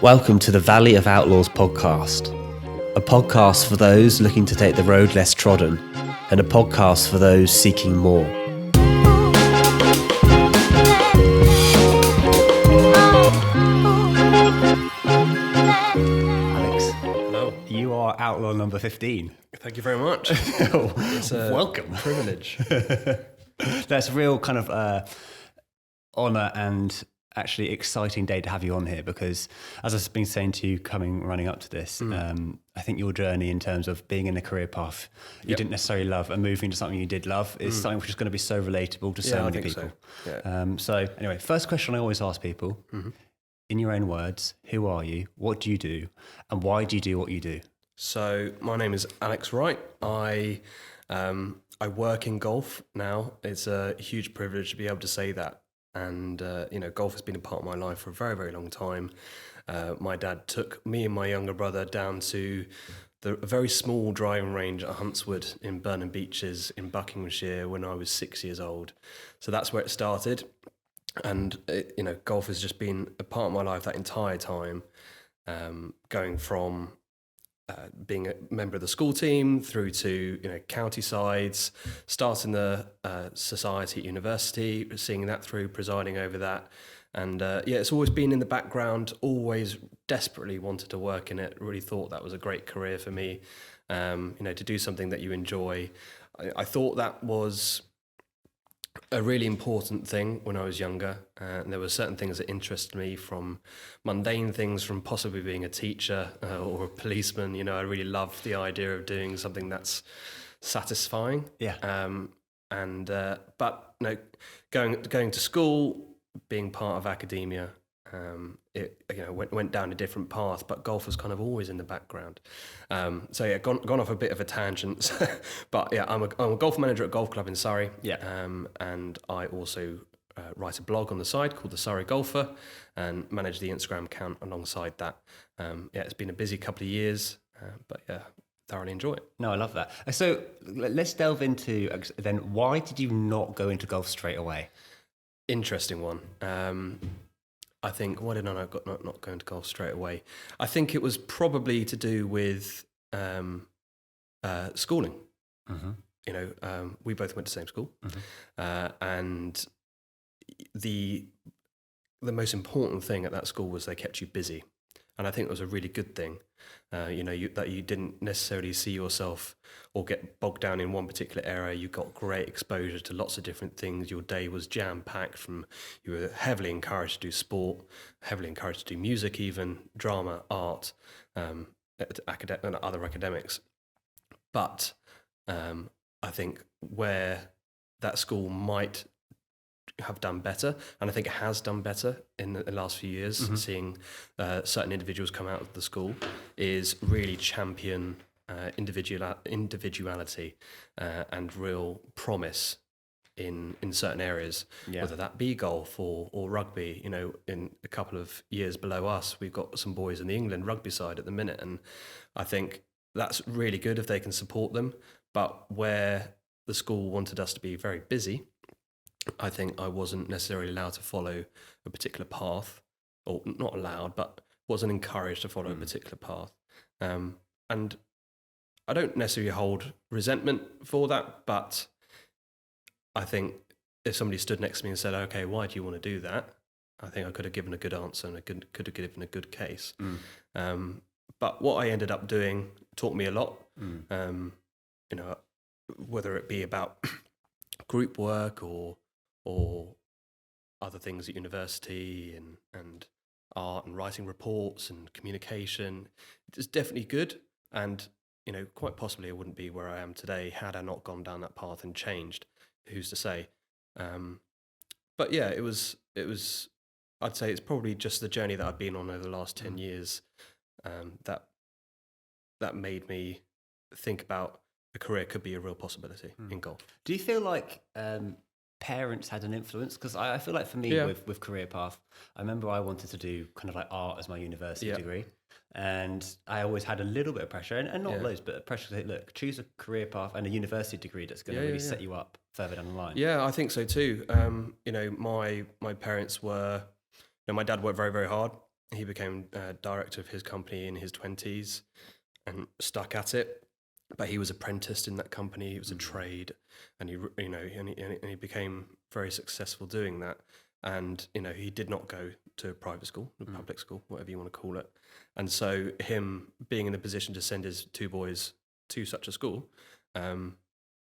Welcome to the Valley of Outlaws podcast, a podcast for those looking to take the road less trodden, and a podcast for those seeking more. Alex, Hello. you are Outlaw number 15. Thank you very much. It's a Welcome. privilege. That's a real kind of honour and actually exciting day to have you on here because, as I've been saying to you running up to this, I think your journey in terms of being in a career path you didn't necessarily love and moving to something you did love is something which is going to be so relatable to so many people. So. Yeah. So anyway, first question I always ask people, in your own words, who are you, what do you do, and why do you do what you do? So my name is Alex Wright. I work in golf now. It's a huge privilege to be able to say that. And, golf has been a part of my life for a very, very long time. My dad took me and my younger brother down to a very small driving range at Huntswood in Burnham Beeches in Buckinghamshire when I was 6 years old. So that's where it started. And, golf has just been a part of my life that entire time, going from being a member of the school team through to county sides, starting the society at university, seeing that through, presiding over that, and it's always been in the background. Always desperately wanted to work in it. Really thought that was a great career for me. To do something that you enjoy. I thought that was a really important thing when I was younger, and there were certain things that interested me, from mundane things, from possibly being a teacher or a policeman. I really loved the idea of doing something that's satisfying. But going to school, being part of academia, it went down a different path, but golf was kind of always in the background. Gone off a bit of a tangent, but I'm a golf manager at a golf club in Surrey. And I also write a blog on the side called The Surrey Golfer and manage the Instagram account alongside that. It's been a busy couple of years, but thoroughly enjoy it. No, I love that. So let's delve into then, why did you not go into golf straight away? Interesting one. I think, why did I not go into golf straight away? I think it was probably to do with schooling. We both went to the same school, and the most important thing at that school was they kept you busy, and I think it was a really good thing. That you didn't necessarily see yourself or get bogged down in one particular area. You got great exposure to lots of different things. Your day was jam-packed. You were heavily encouraged to do sport, heavily encouraged to do music, even drama, art, and other academics. But I think where that school might have done better, and I think it has done better in the last few years, seeing certain individuals come out of the school, is really champion individuality and real promise in certain areas, whether that be golf or rugby. In a couple of years below us, we've got some boys in the England rugby side at the minute, and I think that's really good if they can support them. But where the school wanted us to be very busy, I think I wasn't necessarily allowed to follow a particular path, or not allowed, but wasn't encouraged to follow a particular path. And I don't necessarily hold resentment for that, but I think if somebody stood next to me and said, okay, why do you want to do that? I think I could have given a good answer and could have given a good case. But what I ended up doing taught me a lot, whether it be about group work or other things at university and art and writing reports and communication. It's definitely good, and quite possibly I wouldn't be where I am today had I not gone down that path and changed. Who's to say? But it was. I'd say it's probably just the journey that I've been on over the last 10 years that made me think about a career could be a real possibility in golf. Do you feel like parents had an influence? Because I feel like for me with career path, I remember I wanted to do kind of like art as my university degree, and I always had a little bit of pressure, and not loads, but pressure to say, look, choose a career path and a university degree that's going to really set you up further down the line. Yeah, I think so too. My parents were, my dad worked very, very hard. he became director of his company in his 20s and stuck at it. But he was apprenticed in that company. It was a trade, and he became very successful doing that. And he did not go to a private school, a public school, whatever you want to call it. And so him being in the position to send his two boys to such a school, it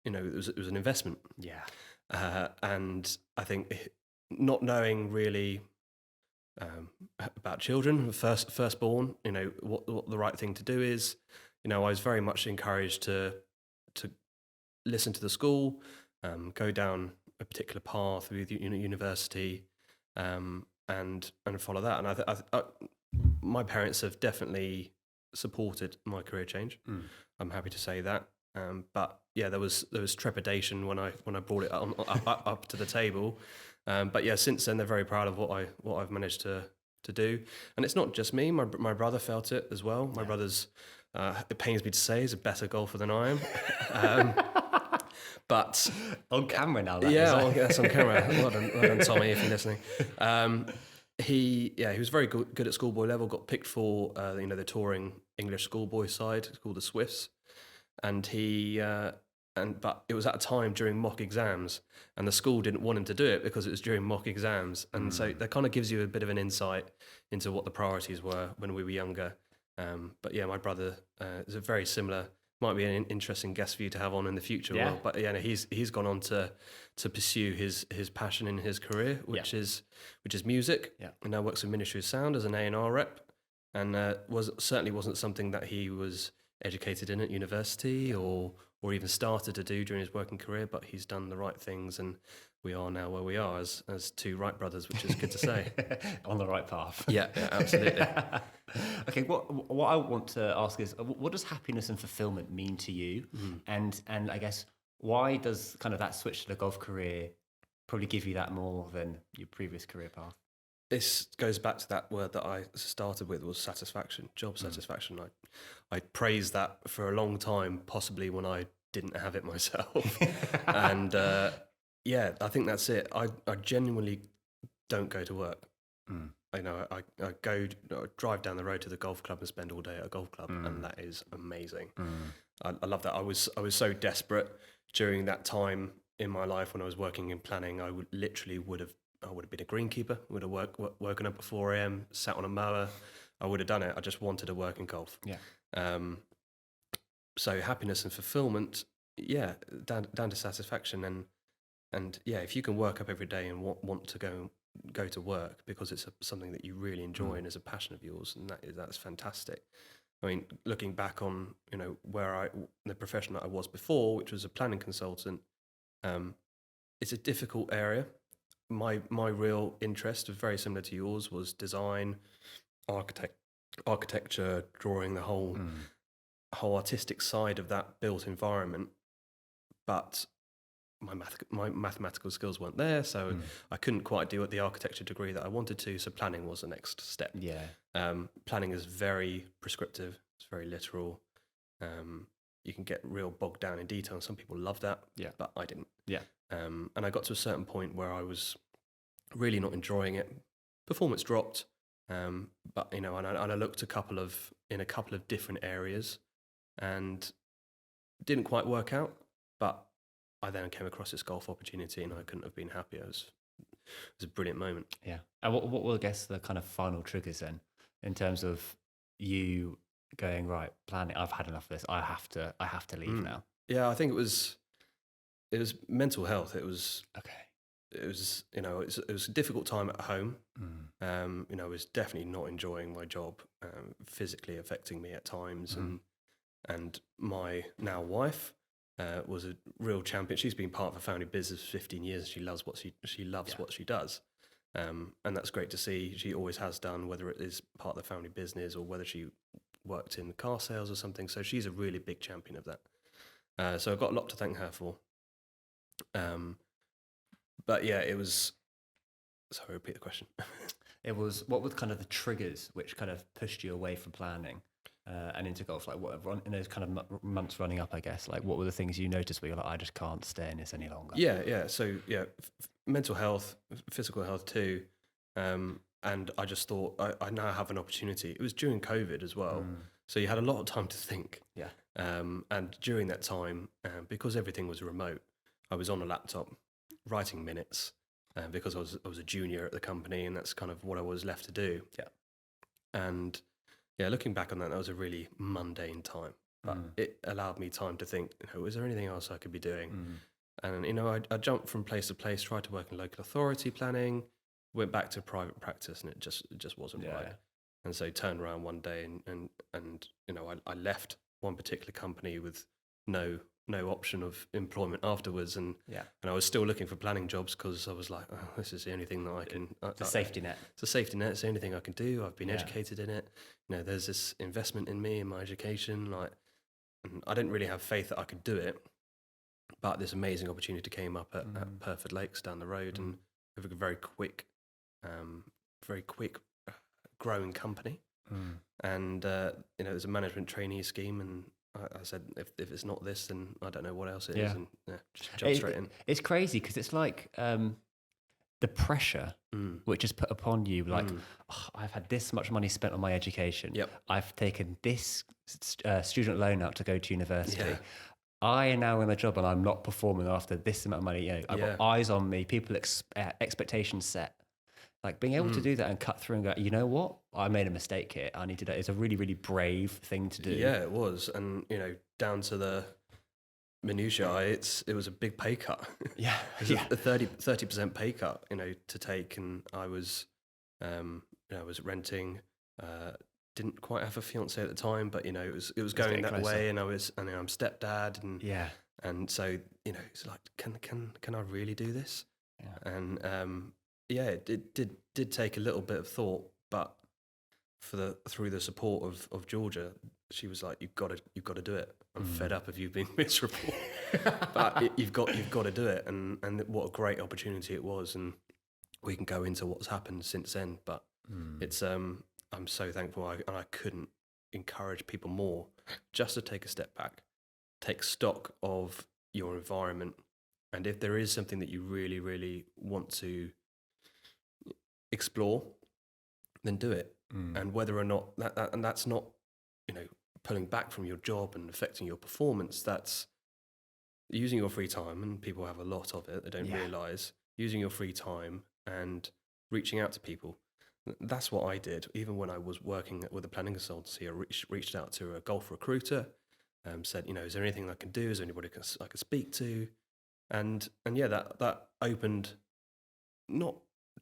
was an investment. Yeah. And I think not knowing really about children, firstborn, what the right thing to do is, I was very much encouraged to listen to the school, go down a particular path with university, and follow that. And I my parents have definitely supported my career change. I'm happy to say that. But yeah, there was trepidation when I brought it up to the table. But yeah, since then they're very proud of what I've managed to do. And it's not just me. My brother felt it as well. My brother's, it pains me to say, is a better golfer than I am. But on camera now. That's on camera. Well done, Tommy, if you're listening. He was very good at schoolboy level. Got picked for the touring English schoolboy side. It's called the Swifts, and but it was at a time during mock exams, and the school didn't want him to do it because it was during mock exams, and so that kind of gives you a bit of an insight into what the priorities were when we were younger. But yeah, my brother is a very similar. Might be an interesting guest for you to have on in the future. Yeah. Will. But yeah, no, he's gone on to pursue his passion in his career, which is music. Yeah. And now works in Ministry of Sound as an A&R rep, and certainly wasn't something that he was educated in at university or even started to do during his working career. But he's done the right things, and we are now where we are as two Wright brothers, which is good to say. On the right path. Yeah, absolutely. Okay, what I want to ask is, what does happiness and fulfillment mean to you? And I guess, why does kind of that switch to the golf career probably give you that more than your previous career path? This goes back to that word that I started with, was satisfaction, job satisfaction. I praised that for a long time, possibly when I didn't have it myself. And yeah, I think that's it. I genuinely don't go to work. I drive down the road to the golf club and spend all day at a golf club, and that is amazing. I love that. I was so desperate during that time in my life when I was working in planning. I would have been a greenkeeper. Would have woken up at 4 a.m, sat on a mower. I would have done it. I just wanted to work in golf. Yeah. So happiness and fulfillment, yeah, down to satisfaction, and yeah, if you can work up every day and want to go to work because it's something that you really enjoy and is a passion of yours, and that's fantastic. I mean, looking back on the profession that I was before, which was a planning consultant, it's a difficult area. My real interest, very similar to yours, was design, architecture, drawing, the whole artistic side of that built environment. But my mathematical skills weren't there, so I couldn't quite do the architecture degree that I wanted to. So planning was the next step. Yeah. Planning is very prescriptive. It's very literal. You can get real bogged down in detail, and some people love that. Yeah. But I didn't. Yeah. And I got to a certain point where I was really not enjoying it. Performance dropped. But and I looked in a couple of different areas, and didn't quite work out. But I then came across this golf opportunity, and I couldn't have been happier. It was a brilliant moment. Yeah. And what were, I guess, the kind of final triggers then, in terms of you going, right, planning, I've had enough of this. I have to leave now. Yeah, I think it was mental health. It was okay. It was it was a difficult time at home. I was definitely not enjoying my job, physically affecting me at times, and my now wife was a real champion. She's been part of a family business for 15 years. She loves what she does, and that's great to see. She always has done, whether it is part of the family business or whether she worked in car sales or something. So she's a really big champion of that. So I've got a lot to thank her for. But yeah, it was. Sorry, repeat the question. It was, what were kind of the triggers which kind of pushed you away from planning and into golf? Like, what in those kind of months running up, I guess, like what were the things you noticed where you're like, I just can't stay in this any longer? Yeah. So yeah, mental health, physical health too. and I just thought, I now have an opportunity. It was during COVID as well. So you had a lot of time to think. Yeah. And during that time, because everything was remote, I was on a laptop writing minutes because I was a junior at the company, and that's kind of what I was left to do. Yeah. And yeah, looking back on that, that was a really mundane time. But it allowed me time to think, is there anything else I could be doing? And, I jumped from place to place, tried to work in local authority planning, went back to private practice, and it just wasn't right. And so turned around one day and I left one particular company with no option of employment afterwards, and I was still looking for planning jobs because I was like, this is the only thing that I can. It's a safety net. It's a safety net. It's the only thing I can do. I've been educated in it. There's this investment in me, in my education. And I didn't really have faith that I could do it, but this amazing opportunity came up at Perford Lakes down the road, and with a very quick growing company. And there's a management trainee scheme, and I said, if it's not this, then I don't know what else it is, and just jump straight in. It's crazy because it's like the pressure which is put upon you, like, I've had this much money spent on my education. Yep. I've taken this student loan out to go to university. Yeah. I am now in a job and I'm not performing after this amount of money. I've got eyes on me, people expectations set. Like being able to do that and cut through and go, you know what? I made a mistake here. I need to do it. It's a really, really brave thing to do. Yeah, it was. And, down to the minutiae, it was a big pay cut. Yeah. It was a 30% pay cut, to take. And I was, I was renting, didn't quite have a fiance at the time, but, it was going that way. And I'm stepdad. And so, it's like, can I really do this? Yeah. And, it did take a little bit of thought, but through the support of Georgia, she was like, "You've got to do it. I'm fed up of you being miserable, but you've got to do it." And what a great opportunity it was, and we can go into what's happened since then. But it's I'm so thankful, and I couldn't encourage people more just to take a step back, take stock of your environment, and if there is something that you really, really want to explore, then do it. And whether or not and that's not pulling back from your job and affecting your performance, that's using your free time, and people have a lot of it, they don't realize, using your free time and reaching out to people. That's what I did. Even when I was working with a planning consultancy, I reached out to a golf recruiter, said, is there anything I can do, is there anybody I can speak to? And that opened not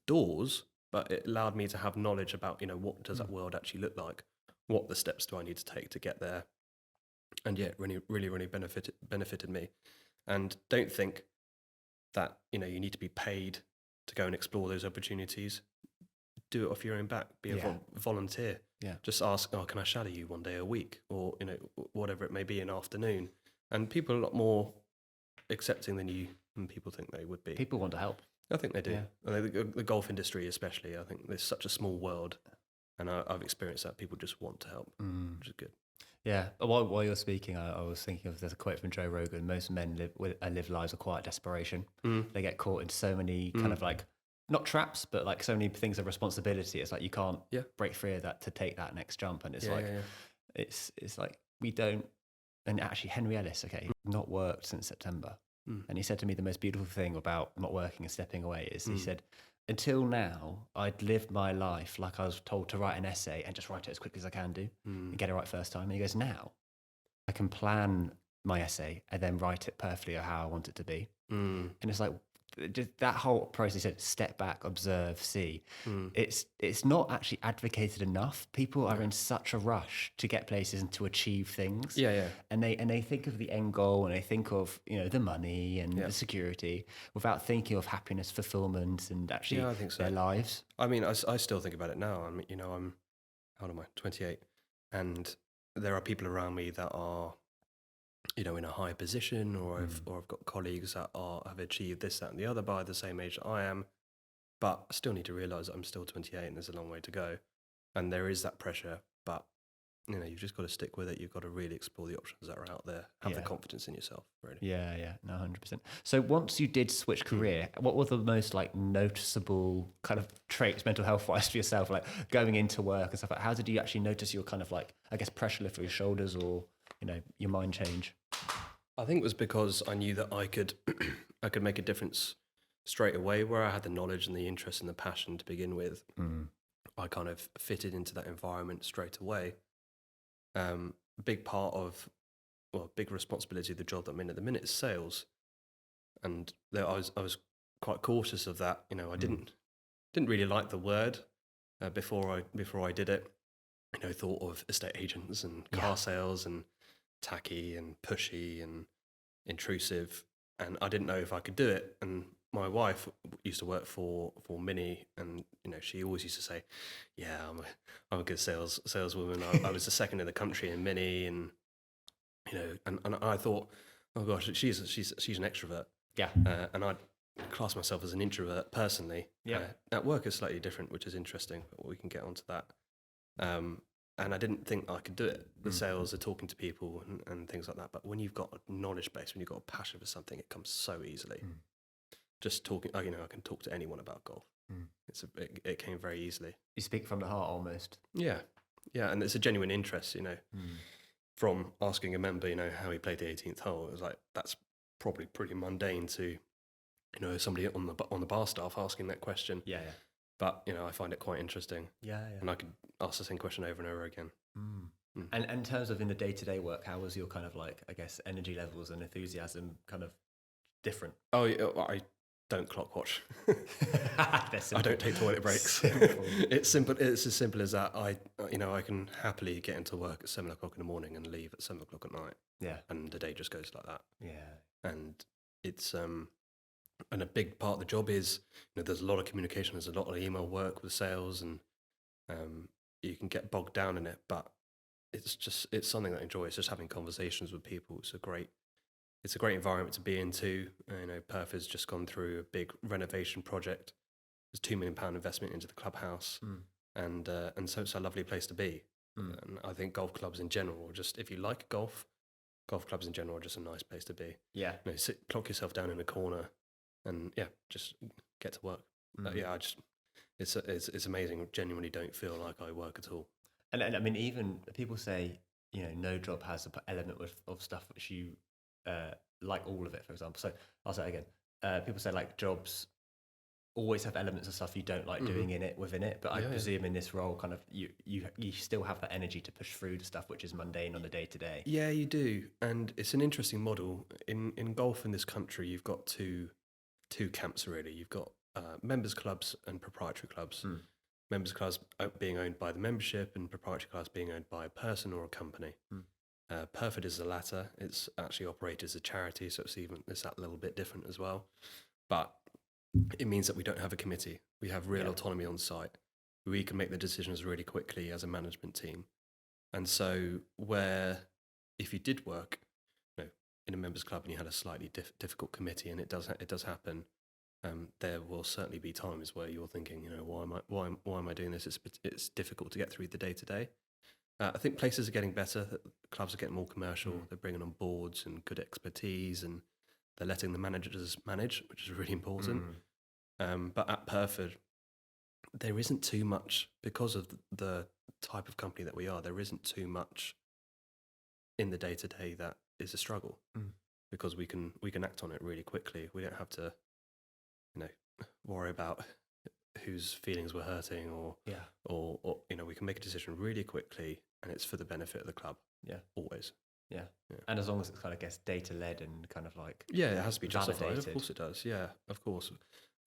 doors, but it allowed me to have knowledge about, what does that world actually look like? What the steps do I need to take to get there? And it really, really, really benefited me. And don't think that, you need to be paid to go and explore those opportunities. Do it off your own back. Be a volunteer. Yeah. Just ask, can I shadow you one day a week? Or, whatever it may be, an afternoon. And people are a lot more accepting than people think they would be. People want to help. I think they do. Yeah. I think the golf industry especially, I think there's such a small world, and I've experienced that. People just want to help, which is good. Yeah. While you're speaking, I was thinking of, there's a quote from Joe Rogan: most men live lives of quiet desperation. They get caught in so many kind of like, not traps, but like so many things of responsibility. It's like you can't break free of that to take that next jump. And it's it's like we don't. And actually, Henry Ellis, not worked since September. And he said to me, the most beautiful thing about not working and stepping away is, he said, until now, I'd lived my life like I was told to write an essay and just write it as quickly as I can do and get it right first time. And he goes, now I can plan my essay and then write it perfectly or how I want it to be. And it's like, just that whole process, he said, step back, observe, see. It's not actually advocated enough. People are in such a rush to get places and to achieve things. And they think of the end goal, and they think of the money and the security, without thinking of happiness, fulfillment, and actually I think so. Their lives. I mean, I still think about it now. I mean, I'm how old am I? 28, and there are people around me that are in a high position, or I've got colleagues that have achieved this, that, and the other by the same age that I am, but I still need to realise that I'm still 28 and there's a long way to go, and there is that pressure. But you've just got to stick with it. You've got to really explore the options that are out there. Have the confidence in yourself, really. Yeah, no, 100%. So once you did switch career, what were the most like noticeable kind of traits, mental health wise, for yourself, like going into work and stuff? Like, how did you actually notice your kind of like, I guess, pressure lift for your shoulders, or your mind change? I think it was because I knew that I could I could make a difference straight away. Where I had the knowledge and the interest and the passion to begin with, I kind of fitted into that environment straight away. A big part of, big responsibility of the job that I'm in at the minute is sales, and I was quite cautious of that. I didn't really like the word before I did it. Thought of estate agents and car sales and tacky and pushy and intrusive, and I didn't know if I could do it. And my wife used to work for Mini, and she always used to say, "Yeah, I'm a good saleswoman. I was the second in the country in Mini," and and I thought, "Oh gosh, she's an extrovert." Yeah, and I class myself as an introvert personally. Yeah, at work is slightly different, which is interesting, but we can get onto that. And I didn't think I could do it. The sales are talking to people and things like that. But when you've got a knowledge base, when you've got a passion for something, it comes so easily. Just talking, I can talk to anyone about golf. It came very easily. You speak from the heart almost. Yeah, and it's a genuine interest. From asking a member, how he played the 18th hole. It was like, that's probably pretty mundane to, somebody on the bar staff asking that question. Yeah. But I find it quite interesting. Yeah. And I could ask the same question over and over again. And in terms of in the day-to-day work, how was your kind of like, I guess, energy levels and enthusiasm kind of different? Oh, I don't clock watch. I don't take toilet breaks. It's simple. It's as simple as that. I can happily get into work at 7 o'clock in the morning and leave at 7 o'clock at night. Yeah. And the day just goes like that. Yeah. And it's and a big part of the job is, there's a lot of communication, there's a lot of email work with sales, and you can get bogged down in it, but it's something that I enjoy. It's just having conversations with people. It's a great environment to be into. Perth has just gone through a big renovation project. There's £2 million investment into the clubhouse, and so it's a lovely place to be. And I think golf clubs in general, just if you like golf clubs in general are just a nice place to be. Yeah. Clock yourself down in a corner, and just get to work. It's amazing. I genuinely don't feel like I work at all. And I mean, even people say, no job has an element of stuff which you like all of it, for example. So I'll say it again. People say like jobs always have elements of stuff you don't like doing within it. But I presume in this role, kind of you still have that energy to push through the stuff which is mundane on the day to day. Yeah, you do. And it's an interesting model. In golf in this country, you've got two camps really. You've got members clubs and proprietary clubs. Members clubs being owned by the membership, and proprietary clubs being owned by a person or a company. Perfect is the latter. It's actually operated as a charity, so it's that little bit different as well. But it means that we don't have a committee. We have real autonomy on site. We can make the decisions really quickly as a management team. And so where if you did work in a members club and you had a slightly difficult committee, and it does happen, there will certainly be times where you're thinking, why am I doing this? It's difficult to get through the day to day. I think places are getting better. Clubs are getting more commercial. They're bringing on boards and good expertise, and they're letting the managers manage, which is really important. But at Perford, there isn't too much, because of the type of company that we are. There isn't too much in the day to day that is a struggle, because we can act on it really quickly. We don't have to, worry about whose feelings we're hurting, or we can make a decision really quickly, and it's for the benefit of the club. Always. Yeah. And as long as it's kind of, I guess, data led and kind of like it has to be justified. validated. Of course it does. Yeah, of course.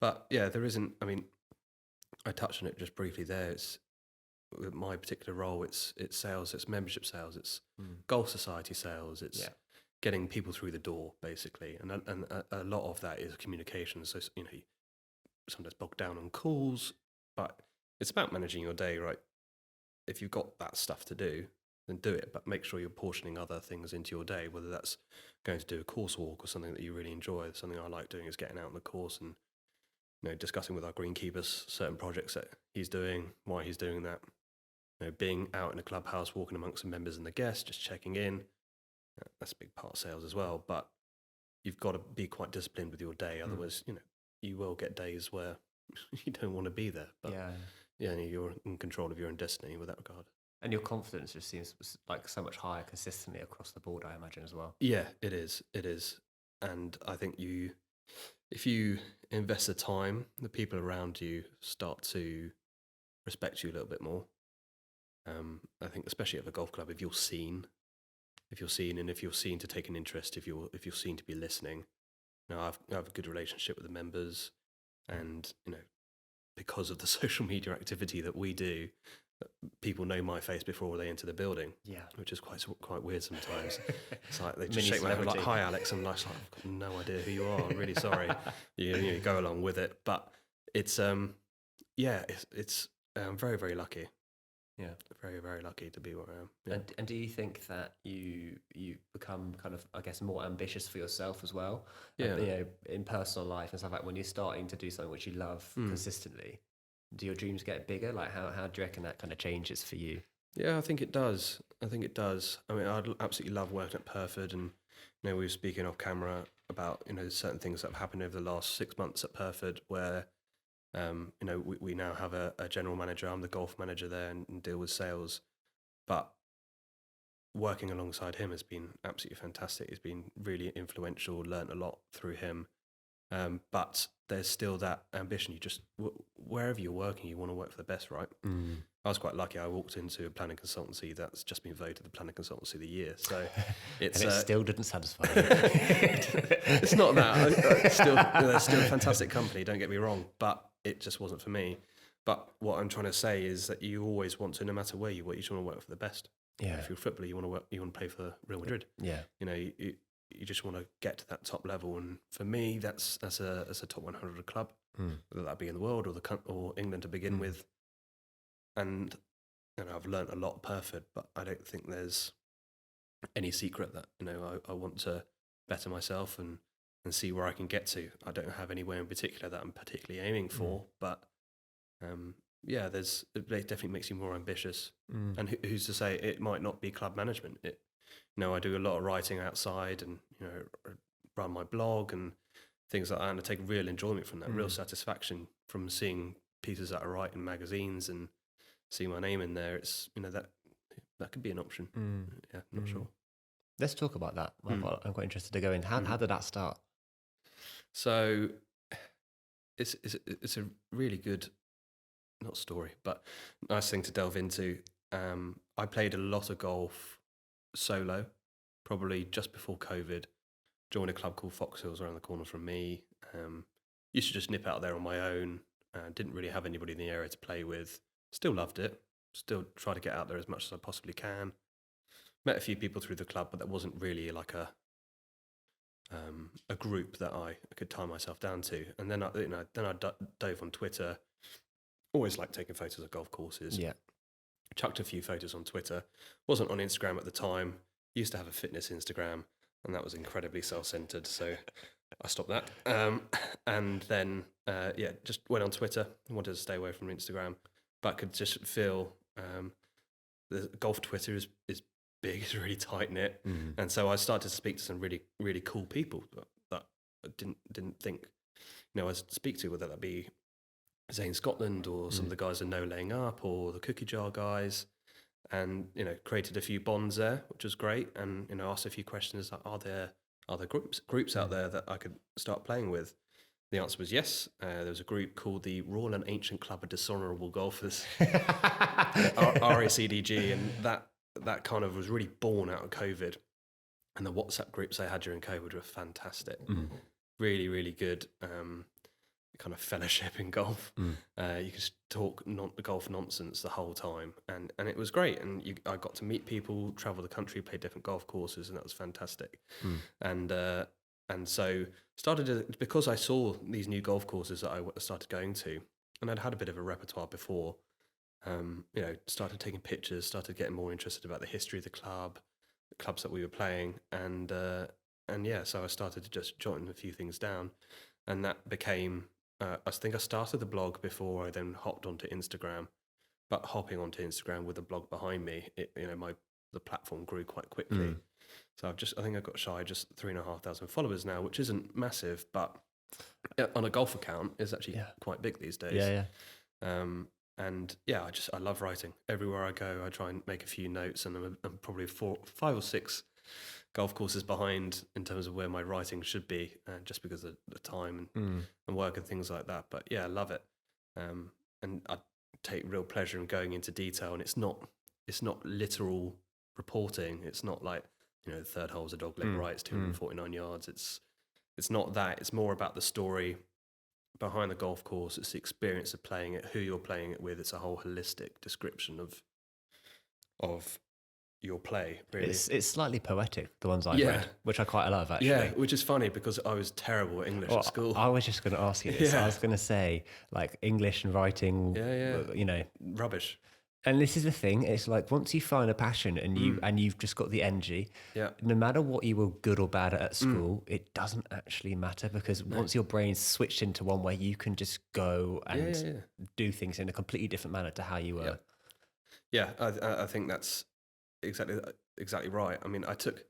But there isn't. I mean, I touched on it just briefly there. It's with my particular role. It's sales. It's membership sales. It's golf society sales. It's getting people through the door, basically. And a lot of that is communication. So sometimes bogged down on calls, but it's about managing your day, right? If you've got that stuff to do, then do it, but make sure you're portioning other things into your day, whether that's going to do a course walk or something that you really enjoy. Something I like doing is getting out on the course and discussing with our greenkeepers certain projects that he's doing, why he's doing that. being out in a clubhouse, walking amongst the members and the guests, just checking in. That's a big part of sales as well. But you've got to be quite disciplined with your day. Otherwise, you will get days where you don't want to be there. But you're in control of your own destiny with that regard. And your confidence just seems like so much higher consistently across the board, I imagine, as well. Yeah, it is. And I think if you invest the time, the people around you start to respect you a little bit more. I think especially at a golf club, if you're seen and if you're seen to take an interest, if you're seen to be listening. I have a good relationship with the members, and because of the social media activity that we do, people know my face before they enter the building. Yeah, which is quite weird sometimes. It's like they just shake my head like, "Hi, Alex," and I'm like, "I've got no idea who you are. I'm really sorry." you go along with it, but it's it's very, very lucky. Yeah, very, very lucky to be where I am. Yeah. And do you think that you become kind of, I guess, more ambitious for yourself as well? Yeah. In personal life and stuff, like when you're starting to do something which you love consistently, do your dreams get bigger? Like how do you reckon that kind of changes for you? Yeah, I think it does. I mean, I'd absolutely love working at Perford, and we were speaking off camera about certain things that have happened over the last 6 months at Perford where. We now have a general manager. I'm the golf manager there and deal with sales. But working alongside him has been absolutely fantastic. It's been really influential, learnt a lot through him. But there's still that ambition. You just, wherever you're working, you want to work for the best, right? I was quite lucky. I walked into a planning consultancy that's just been voted the planning consultancy of the year. So it's and it still didn't satisfy you. It's not that. They're still a fantastic company, don't get me wrong, but it just wasn't for me. But what I'm trying to say is that you always want to, no matter where you work, you just want to work for the best. Yeah. If you're a footballer, you want to play for Real Madrid. Yeah. You just want to get to that top level, and for me, that's a top 100 club, whether that be in the world or England to begin with. And I've learnt a lot at Perford, but I don't think there's any secret that I want to better myself and see where I can get to. I don't have anywhere in particular that I'm particularly aiming for, but it definitely makes you more ambitious. And who's to say it might not be club management? I do a lot of writing outside and run my blog and things like that, and I take real enjoyment from that, real satisfaction from seeing pieces that I write in magazines and see my name in there. It's that could be an option. Yeah, not sure. Let's talk about that. I'm quite interested to go in. How did that start? So it's a really good, not story, but nice thing to delve into. I played a lot of golf solo, probably just before COVID. Joined a club called Fox Hills around the corner from me. Used to just nip out there on my own. Didn't really have anybody in the area to play with. Still loved it. Still try to get out there as much as I possibly can. Met a few people through the club, but that wasn't really like a group that I could tie myself down to. And then I dove on Twitter. Always liked taking photos of golf courses. Yeah. Chucked a few photos on Twitter. Wasn't on Instagram at the time. Used to have a fitness Instagram, and that was incredibly self-centered. So I stopped that. And then just went on Twitter. Wanted to stay away from Instagram, but could just feel the golf Twitter is big. It's really tight knit, and so I started to speak to some really, really cool people that I didn't think I'd speak to, whether that be Zane Scotland or some of the guys in No Laying Up or the Cookie Jar guys, and created a few bonds there, which was great, and asked a few questions like, are there groups out there that I could start playing with? The answer was yes. There was a group called the Royal and Ancient Club of Dishonourable Golfers, RACDG, and that kind of was really born out of COVID. And the WhatsApp groups they had during COVID were fantastic. Really, really good kind of fellowship in golf. You could just talk golf nonsense the whole time, and it was great. And I got to meet people, travel the country, play different golf courses, and that was fantastic. And so because I saw these new golf courses that I started going to, and I'd had a bit of a repertoire before. Started taking pictures, started getting more interested about the history of the clubs that we were playing, and so I started to just jotting a few things down, and that became. I think I started the blog before I then hopped onto Instagram, But hopping onto Instagram with a blog behind me, the platform grew quite quickly. So I think I've got shy just 3,500 followers now, which isn't massive, but on a golf account is actually quite big these days. And I love writing. Everywhere I go, I try and make a few notes, and I'm probably 5 or 6 golf courses behind in terms of where my writing should be, just because of the time and work and things like that. But yeah, I love it. And I take real pleasure in going into detail, and it's not literal reporting. It's not like, the third hole's a dogleg right, it's 249 yards. It's not that. It's more about the story behind the golf course. It's the experience of playing it, who you're playing it with. It's a whole holistic description of your play, really. It's slightly poetic, the ones I've read, which I quite love, actually. Yeah, which is funny because I was terrible at English at school. I was just going to ask you this. I was going to say, like, English and writing, rubbish. And this is the thing, it's like once you find a passion and you've just got the energy, no matter what you were good or bad at school, it doesn't actually matter, because once your brain's switched into one where you can just go and do things in a completely different manner to how you were. Yeah, I think that's exactly right. I mean, I took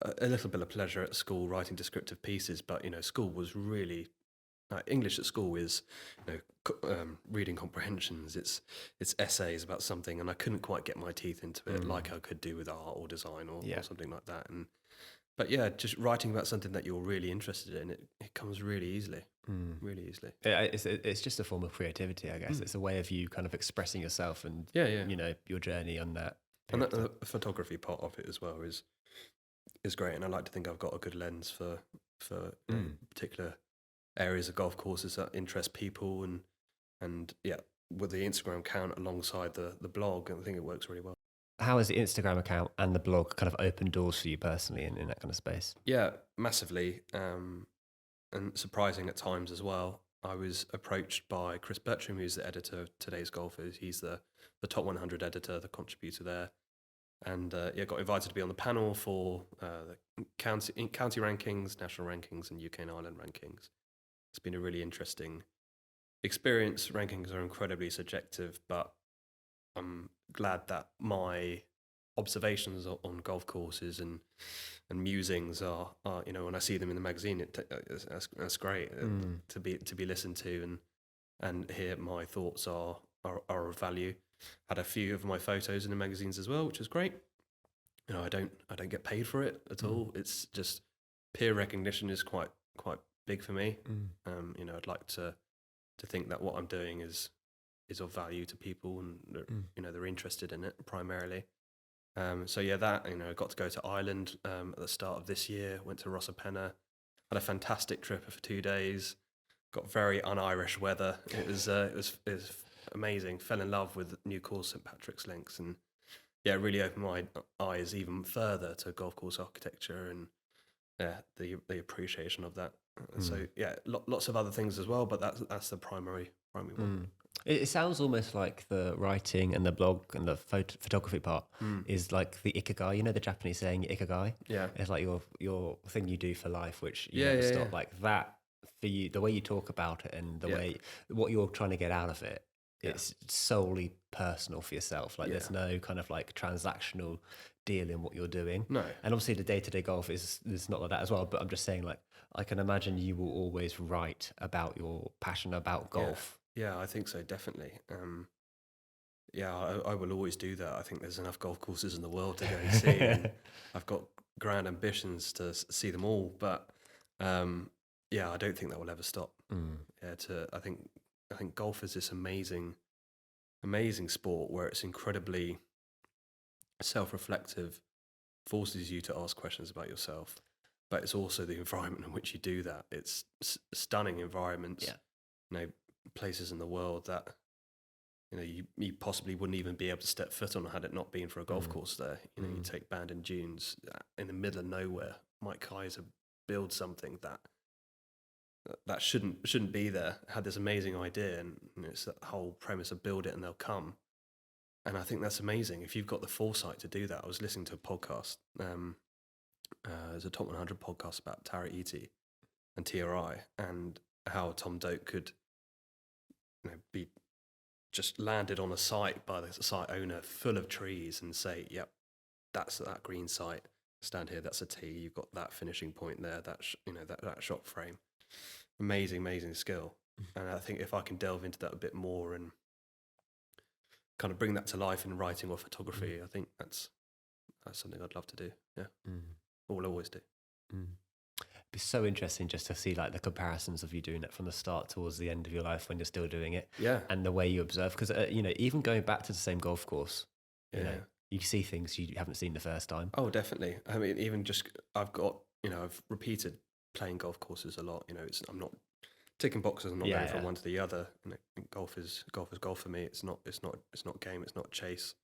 a little bit of pleasure at school writing descriptive pieces, but school was really English at school is reading comprehensions. It's essays about something, and I couldn't quite get my teeth into it like I could do with art or design or something like that. But just writing about something that you're really interested in, it comes really easily. Really easily. It's just a form of creativity, I guess. It's a way of you kind of expressing yourself and your journey on that. And the photography part of it as well is great. And I like to think I've got a good lens for particular areas of golf courses that interest people, and with the Instagram account alongside the blog, I think it works really well. How has the Instagram account and the blog kind of opened doors for you personally in that kind of space? Yeah, massively, and surprising at times as well. I was approached by Chris Bertram, who's the editor of Today's Golfers. He's the top 100 editor, the contributor there. And got invited to be on the panel for the county rankings, national rankings, and UK and Ireland rankings. It's been a really interesting experience. Rankings are incredibly subjective, but I'm glad that my observations on golf courses and musings are when I see them in the magazine, that's great to be listened to and hear my thoughts are of value. Had a few of my photos in the magazines as well, which is great. I don't get paid for it at all. It's just peer recognition is quite big for me. I'd like to think that what I'm doing is of value to people, and they're interested in it primarily. I got to go to Ireland at the start of this year. Went to Rosapenna, had a fantastic trip for 2 days. Got very un-Irish weather. It was amazing. Fell in love with the new course, St Patrick's Links, and it really opened my eyes even further to golf course architecture and the appreciation of that. So lots of other things as well, but that's the primary one. It sounds almost like the writing and the blog and the photography part is like the ikigai. The Japanese saying ikigai. Yeah, it's like your thing you do for life, which you never stop. Like that for you, the way you talk about it and the way what you're trying to get out of it. It's solely personal for yourself. Like there's no kind of like transactional deal in what you're doing. No. And obviously the day-to-day golf is not like that as well. But I'm just saying, like, I can imagine you will always write about your passion about golf. Yeah, I think so, definitely. I will always do that. I think there's enough golf courses in the world to go and see. And I've got grand ambitions to see them all. But I don't think that will ever stop. I think golf is this amazing sport where it's incredibly self-reflective, forces you to ask questions about yourself, but it's also the environment in which you do that. It's stunning environments, places in the world that you possibly wouldn't even be able to step foot on had it not been for a golf course there. You take Bandon Dunes in the middle of nowhere. Mike Kaiser builds something that shouldn't be there. Had this amazing idea, and it's that whole premise of build it and they'll come. And I think that's amazing if you've got the foresight to do that. I was listening to a podcast. There's a top 100 podcast about Tara Iti and TRI and how Tom Doak could be just landed on a site by the site owner full of trees and say, yep, that's that green site. Stand here, that's a tee. You've got that finishing point there. That shot frame. Amazing skill. And I think if I can delve into that a bit more and kind of bring that to life in writing or photography, I think that's something I'd love to do. Yeah, or will always do. It'd be so interesting just to see like the comparisons of you doing it from the start towards the end of your life when you're still doing it. Yeah, and the way you observe, because even going back to the same golf course, you see things you haven't seen the first time. Oh, definitely. I mean, even just I've repeated playing golf courses a lot. I'm not ticking boxes. I'm not going from one to the other. Golf is golf for me. It's not game. It's not chase.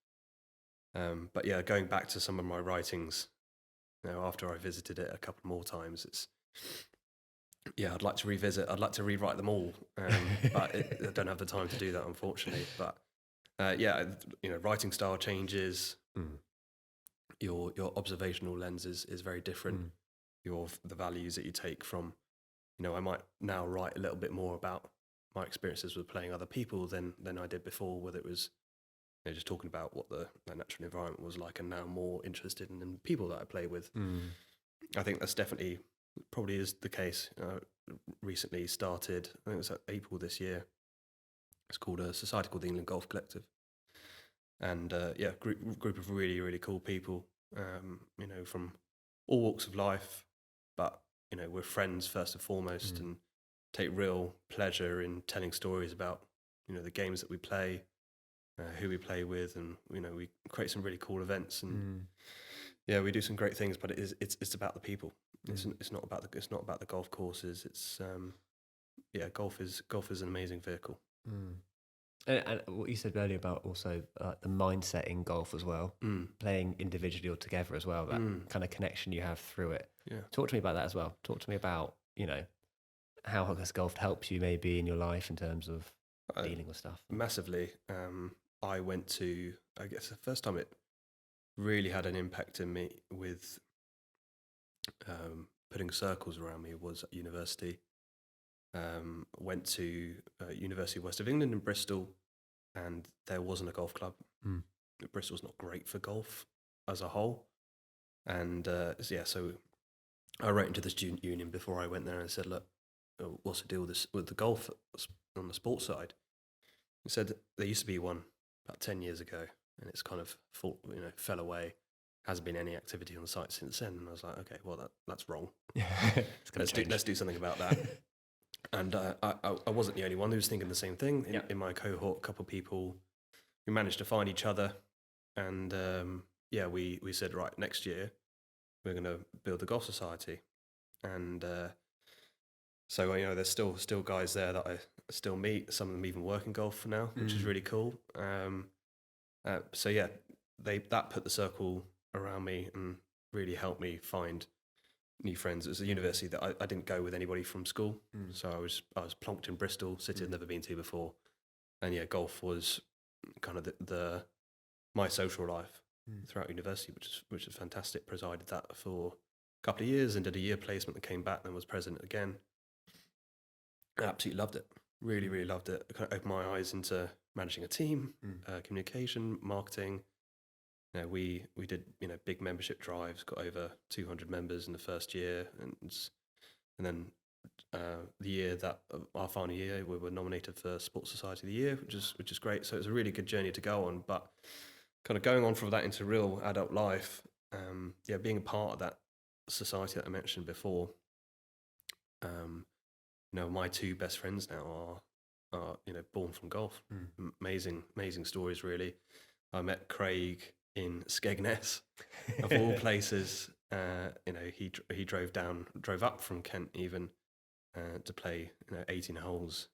But yeah, going back to some of my writings, after I visited it a couple more times, I'd like to revisit. I'd like to rewrite them all, but I don't have the time to do that, unfortunately. But writing style changes. Your observational lens is very different. The values that you take from, I might now write a little bit more about my experiences with playing other people than I did before, whether it was just talking about what the natural environment was like, and now more interested in the people that I play with. I think that's probably is the case. Recently started, I think it was April this year. It's called a society called the England Golf Collective. And group of really, really cool people, from all walks of life, but, we're friends first and foremost, and take real pleasure in telling stories about, the games that we play, who we play with, and, we create some really cool events, and we do some great things, but it's about the people. It's not about the golf courses. It's, golf is an amazing vehicle. And what you said earlier about also the mindset in golf as well, playing individually or together as well, that kind of connection you have through it. Yeah. Talk to me about that as well. Talk to me about, how has golf helped you maybe in your life in terms of dealing with stuff? Massively. I went to, I guess the first time it really had an impact in me with putting circles around me was at university. Went to University of West of England in Bristol, and there wasn't a golf club. Bristol's not great for golf as a whole, and so I wrote into the student union before I went there and said, look, what's the deal with the golf on the sports side? He said there used to be one about 10 years ago, and it's kind of fell away. Hasn't been any activity on the site since then. And I was like, okay, well that's wrong. Let's do something about that. And I wasn't the only one who was thinking the same thing. In my cohort, a couple of people, we managed to find each other, and we said, right, next year we're going to build the golf society. And so there's still guys there that I still meet. Some of them even work in golf now, which is really cool. That put the circle around me and really helped me find new friends. It was a university that I didn't go with anybody from school, so I was plonked in Bristol, city I'd never been to before, and golf was kind of the my social life throughout university, which is fantastic. Presided that for a couple of years and did a year placement, and came back, then was president again. I absolutely loved it. Really, really loved it. It kind of opened my eyes into managing a team, communication, marketing. We did big membership drives, got over 200 members in the first year, and then the year that our final year we were nominated for Sports Society of the Year, which is great. So it was a really good journey to go on. But kind of going on from that into real adult life, being a part of that society that I mentioned before. My two best friends now are born from golf. Amazing stories, really. I met Craig in Skegness, of all places. He drove up from Kent even to play 18 holes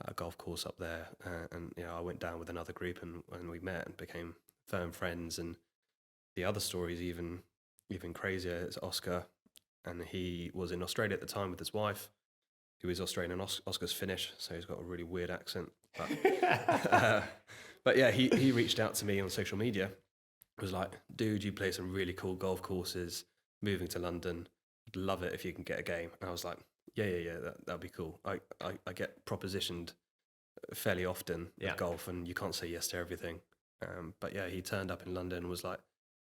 at a golf course up there, and I went down with another group and we met and became firm friends. And the other story is even crazier. It's Oscar, and he was in Australia at the time with his wife, who is Australian. Oscar's Finnish, so he's got a really weird accent. But yeah, he reached out to me on social media. Was like, dude, you play some really cool golf courses. Moving to London, I'd love it if you can get a game. And I was like, yeah, that'd be cool. I get propositioned fairly often Yeah. at golf, and you can't say yes to everything. But yeah, he turned up in London and was like,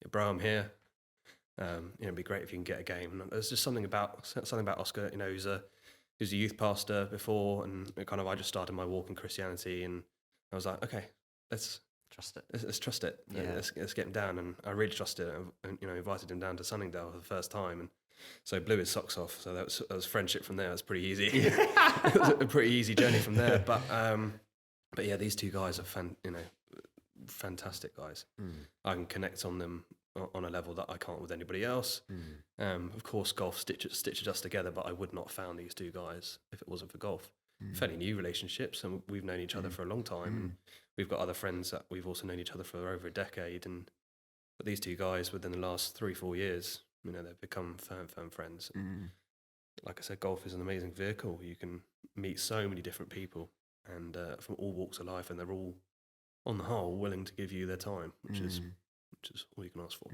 yeah, "Bro, I'm here. It'd be great if you can get a game." And there's just something about Oscar. He was a youth pastor before, and I just started my walk in Christianity, and I was like, okay, let's Trust it. let's trust it. Yeah. Let's get him down, and I really trusted it. And invited him down to Sunningdale for the first time, and so blew his socks off. So that was friendship from there. It was pretty easy. It was a pretty easy journey from there. But yeah, these two guys are fantastic guys. I can connect on them on a level that I can't with anybody else. Of course, golf stitches us together, but I would not have found these two guys if it wasn't for golf. Fairly new relationships, and we've known each other for a long time. And we've got other friends that we've also known each other for over a decade. But these two guys, within the last 3-4 years, they've become firm friends. Like I said, golf is an amazing vehicle. You can meet so many different people, and from all walks of life, and they're all, on the whole, willing to give you their time, which is all you can ask for.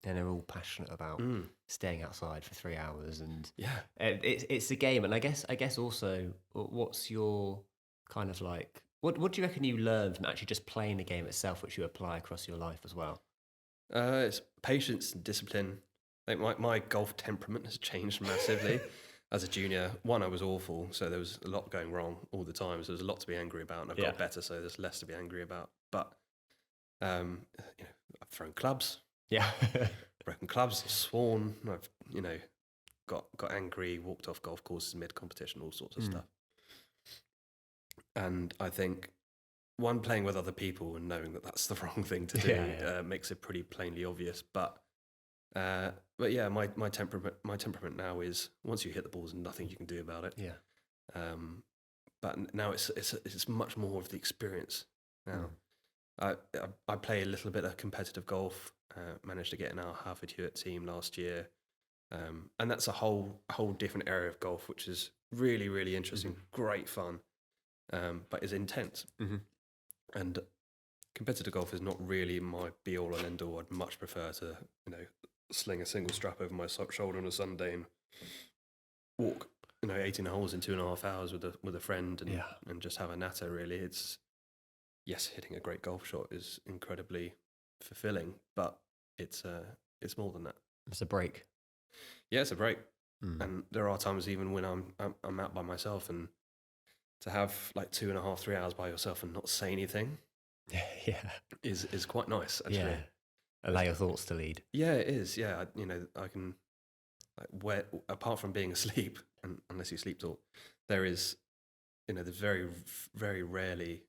And they're all passionate about staying outside for 3 hours, and Yeah, it's a game. And I guess also, what's your kind of like, what do you reckon you learned from actually just playing the game itself, which you apply across your life as well? it's patience and discipline. I think my golf temperament has changed massively. As a junior, I was awful, so there was a lot going wrong all the time. So there was a lot to be angry about, and I've got better, so there's less to be angry about. But I've thrown clubs, broken clubs, sworn. I've got angry, walked off golf courses mid competition, all sorts of stuff. And I think playing with other people and knowing that that's the wrong thing to do makes it pretty plainly obvious. But yeah, my temperament now is, once you hit the ball, there's nothing you can do about it. Yeah. But now it's much more of the experience now. I play a little bit of competitive golf. Managed to get in our Harvard Hewitt team last year, and that's a whole different area of golf, which is really, really interesting, great fun, but is intense. And competitive golf is not really my be all and end all. I'd much prefer to sling a single strap over my shoulder on a Sunday and walk 18 holes in 2.5 hours with a friend and just have a natter. Really, yes, hitting a great golf shot is incredibly fulfilling, but it's more than that. It's a break. Yeah, it's a break. And there are times even when I'm out by myself, and to have like 2.5, 3 hours by yourself and not say anything, is quite nice actually. Yeah. Allow your thoughts to lead. Yeah, it is. Yeah, I can, apart from being asleep, and unless you sleep talk, there is, there's very, very rarely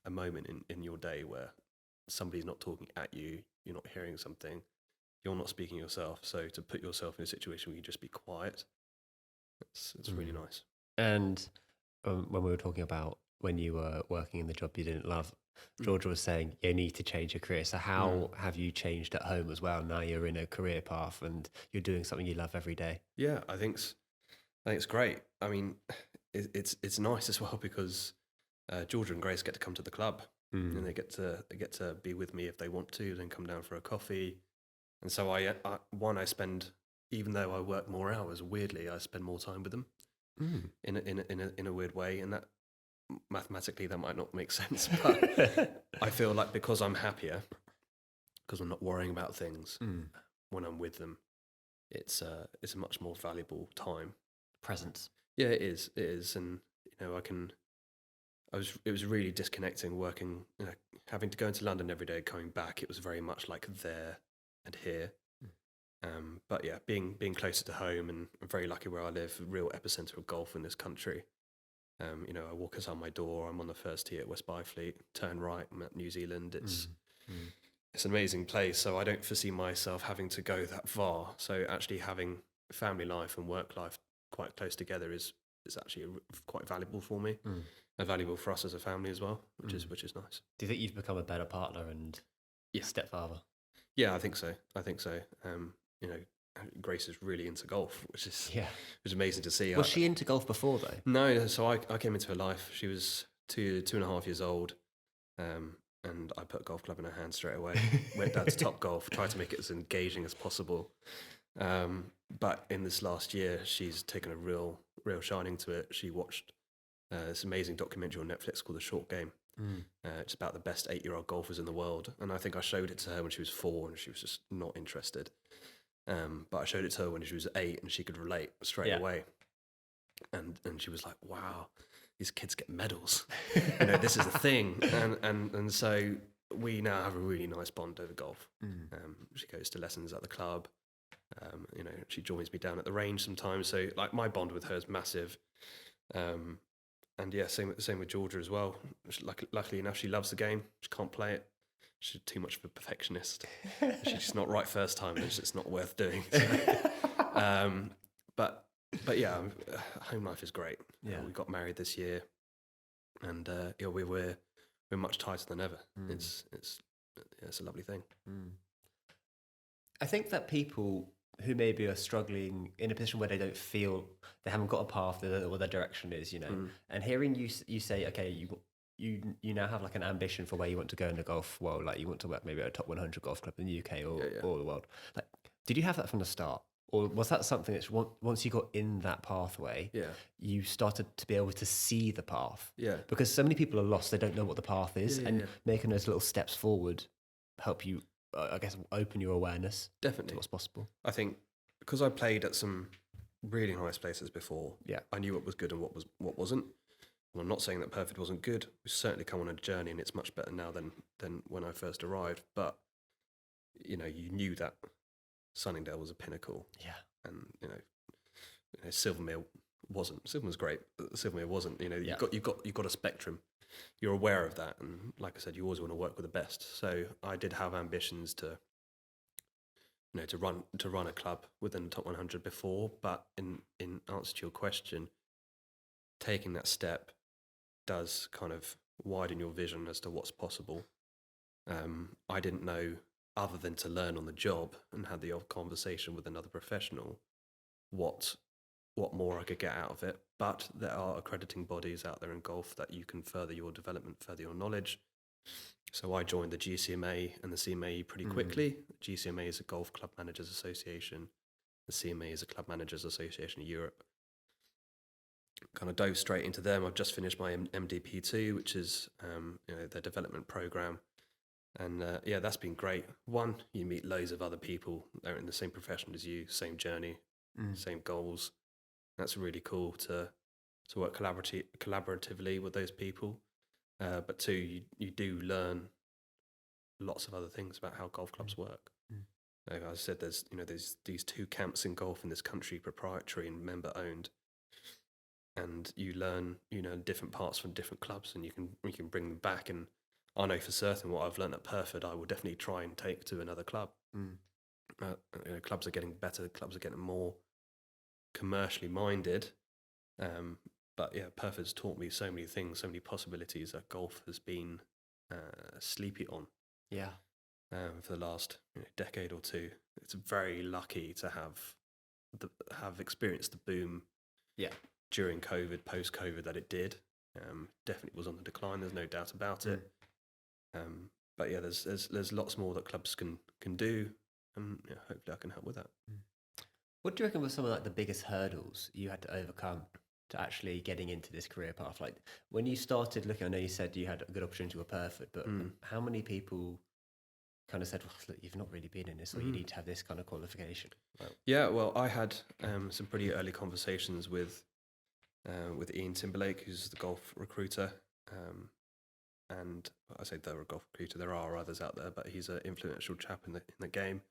a moment in your day where somebody's not talking at you, you're not hearing something, you're not speaking yourself. So to put yourself in a situation where you just be quiet, it's really nice. And when we were talking about when you were working in the job you didn't love, Georgia was saying you need to change your career. So how have you changed at home as well? Now you're in a career path and you're doing something you love every day. Yeah, I think it's great. I mean, it's nice as well because Georgia and Grace get to come to the club, and they get to be with me if they want to, then come down for a coffee. And so I spend, even though I work more hours, weirdly I spend more time with them in a weird way, and that mathematically that might not make sense, but I feel like because I'm happier, because I'm not worrying about things when I'm with them, it's a much more valuable time. Presence. Yeah, it is, and it was really disconnecting working, having to go into London every day, coming back. It was very much like there and here. But yeah, being closer to home, and I'm very lucky where I live, real epicenter of golf in this country. I walk outside my door, I'm on the first tee at West Byfleet, turn right, I'm at New Zealand. It's an amazing place, so I don't foresee myself having to go that far. So actually having family life and work life quite close together is actually quite valuable for me, and valuable for us as a family as well, which is nice. Do you think you've become a better partner and stepfather? Yeah, I think so. Grace is really into golf, which is amazing to see. Was she into golf before though? No, so I came into her life. She was 2.5 years old, and I put a golf club in her hand straight away. Went down to Top Golf, tried to make it as engaging as possible. But in this last year, she's taken a real shining to it. She watched this amazing documentary on Netflix called The Short Game. It's about the best 8-year-old golfers in the world. And I think I showed it to her when she was 4 and she was just not interested. But I showed it to her when she was 8 and she could relate straight away. And she was like, wow, these kids get medals. This is the thing. And so we now have a really nice bond over golf. She goes to lessons at the club. She joins me down at the range sometimes. So like my bond with her is massive. And yeah, same with Georgia as well. Luckily enough, she loves the game. She can't play it. She's too much of a perfectionist. She's just not right first time. It's not worth doing. So, but yeah, home life is great. Yeah, we got married this year, and we're much tighter than ever. It's a lovely thing. I think that people who maybe are struggling in a position where they don't feel they haven't got a path, they don't know what their direction is, and hearing you say, okay, you now have like an ambition for where you want to go in the golf world, like you want to work maybe at a top 100 golf club in the UK or the world. Like, did you have that from the start? Or was that something that once you got in that pathway, you started to be able to see the path? Yeah. Because so many people are lost, they don't know what the path is, and making those little steps forward help you, I guess, open your awareness Definitely to what's possible. I think because I played at some really nice places before, I knew what was good and what wasn't. And I'm not saying that perfect wasn't good. We've certainly come on a journey, and it's much better now than when I first arrived. But you knew that Sunningdale was a pinnacle, and Silvermere wasn't. Silvermere was great, but Silvermere wasn't. You've got a spectrum. You're aware of that, and like I said, you always want to work with the best. So I did have ambitions to run a club within the top 100 before, but in answer to your question, taking that step does kind of widen your vision as to what's possible. I didn't know, other than to learn on the job and had the odd conversation with another professional, what more I could get out of it. But there are accrediting bodies out there in golf that you can further your development, further your knowledge. So I joined the GCMA and the CMA pretty quickly. The GCMA is a Golf Club Managers Association. The CMA is a Club Managers Association of Europe. Kind of dove straight into them. I've just finished my MDP2, which is their development program. And that's been great. One, you meet loads of other people that are in the same profession as you, same journey, same goals. That's really cool to work collaboratively with those people. But two, you do learn lots of other things about how golf clubs work. Like I said, there's these two camps in golf in this country, proprietary and member owned, and you learn different parts from different clubs, and you can bring them back. And I know for certain what I've learned at Perford, I will definitely try and take to another club. Clubs are getting better. Clubs are getting more commercially minded. But yeah, Perford's taught me so many things, so many possibilities that golf has been sleepy on. Yeah. For the last decade or two, it's very lucky to have experienced the boom. Yeah. During COVID, post COVID, that it did. Definitely was on the decline. There's no doubt about it. But yeah, there's lots more that clubs can do, and hopefully I can help with that. What do you reckon were some of like the biggest hurdles you had to overcome to actually getting into this career path? Like when you started looking, I know you said you had a good opportunity with Perford, but how many people kind of said, well, look, you've not really been in this, or you need to have this kind of qualification? Yeah, well, I had some pretty early conversations with Ian Timberlake, who's the golf recruiter. And I say they're a golf recruiter, there are others out there, but he's an influential chap in the game.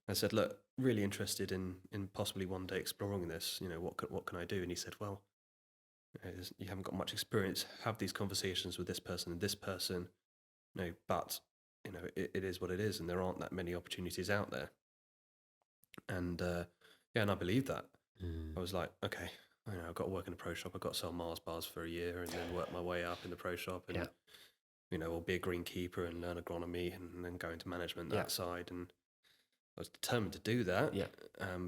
I said, look, really interested in possibly one day exploring this. What can I do? And he said, well, you haven't got much experience. Have these conversations with this person and this person. But it is what it is, and there aren't that many opportunities out there. And and I believe that. I was like, okay, I've got to work in a pro shop. I've got to sell Mars bars for a year, and then work my way up in the pro shop, and or be a greenkeeper and learn agronomy, and then go into management that side. And I was determined to do that. Yeah.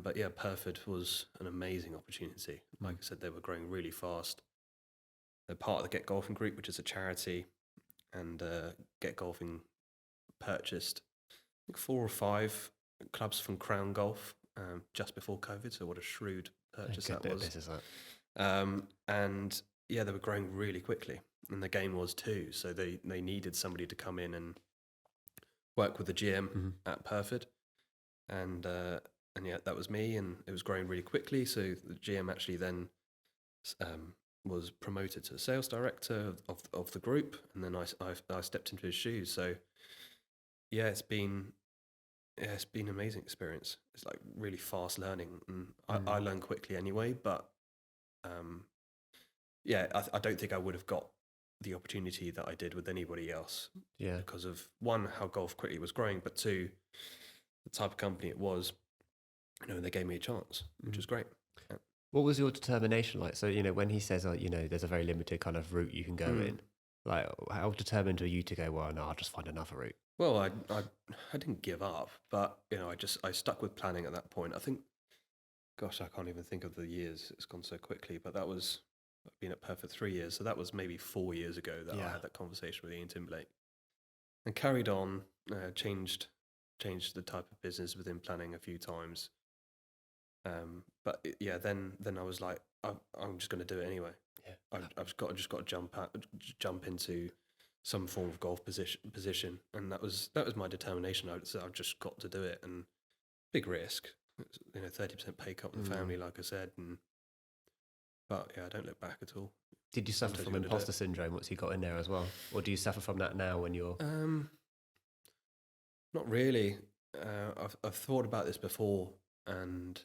But yeah, Perford was an amazing opportunity. Like I said, they were growing really fast. They're part of the Get Golfing Group, which is a charity, and Get Golfing purchased, I think, 4 or 5 clubs from Crown Golf just before COVID. So what a shrewd purchase that was. And yeah, they were growing really quickly, and the game was too. So they needed somebody to come in and work with the GM at Perford, and yeah, that was me, and it was growing really quickly. So the GM actually then was promoted to sales director of the group, and then I stepped into his shoes. So yeah, it's been an amazing experience. It's like really fast learning, and I learn quickly anyway. But yeah, I don't think I would have got the opportunity that I did with anybody else. Yeah. Because of one, how golf quickly was growing, but two, the type of company it was. They gave me a chance, which was great. Yeah. What was your determination like? So, when he says, there's a very limited kind of route you can go in, like, how determined were you to go, well, no, I'll just find another route? Well, I didn't give up, but, I stuck with planning at that point. I think, gosh, I can't even think of the years. It's gone so quickly, but I've been at Perth for 3 years. So that was maybe 4 years ago that I had that conversation with Ian Timberlake, and carried on, changed the type of business within planning a few times. But then I was like, I'm just going to do it anyway. Yeah, I've just got to jump into some form of golf position, and that was my determination. I've just got to do it, and big risk, 30% pay cut with the family, like I said, but yeah, I don't look back at all. Did you suffer from imposter syndrome once you got in there as well, or do you suffer from that now when you're? Not really. I've thought about this before, and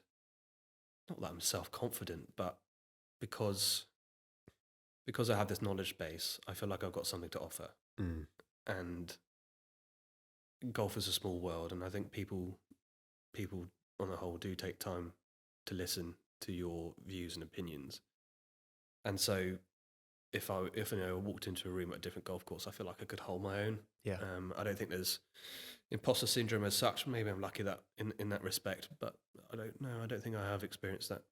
not that I'm self-confident, but because I have this knowledge base, I feel like I've got something to offer. And golf is a small world, and I think people on the whole do take time to listen to your views and opinions. And so if I walked into a room at a different golf course, I feel like I could hold my own. Yeah. I don't think there's imposter syndrome as such. Maybe I'm lucky that in that respect, but I don't know. I don't think I have experienced that.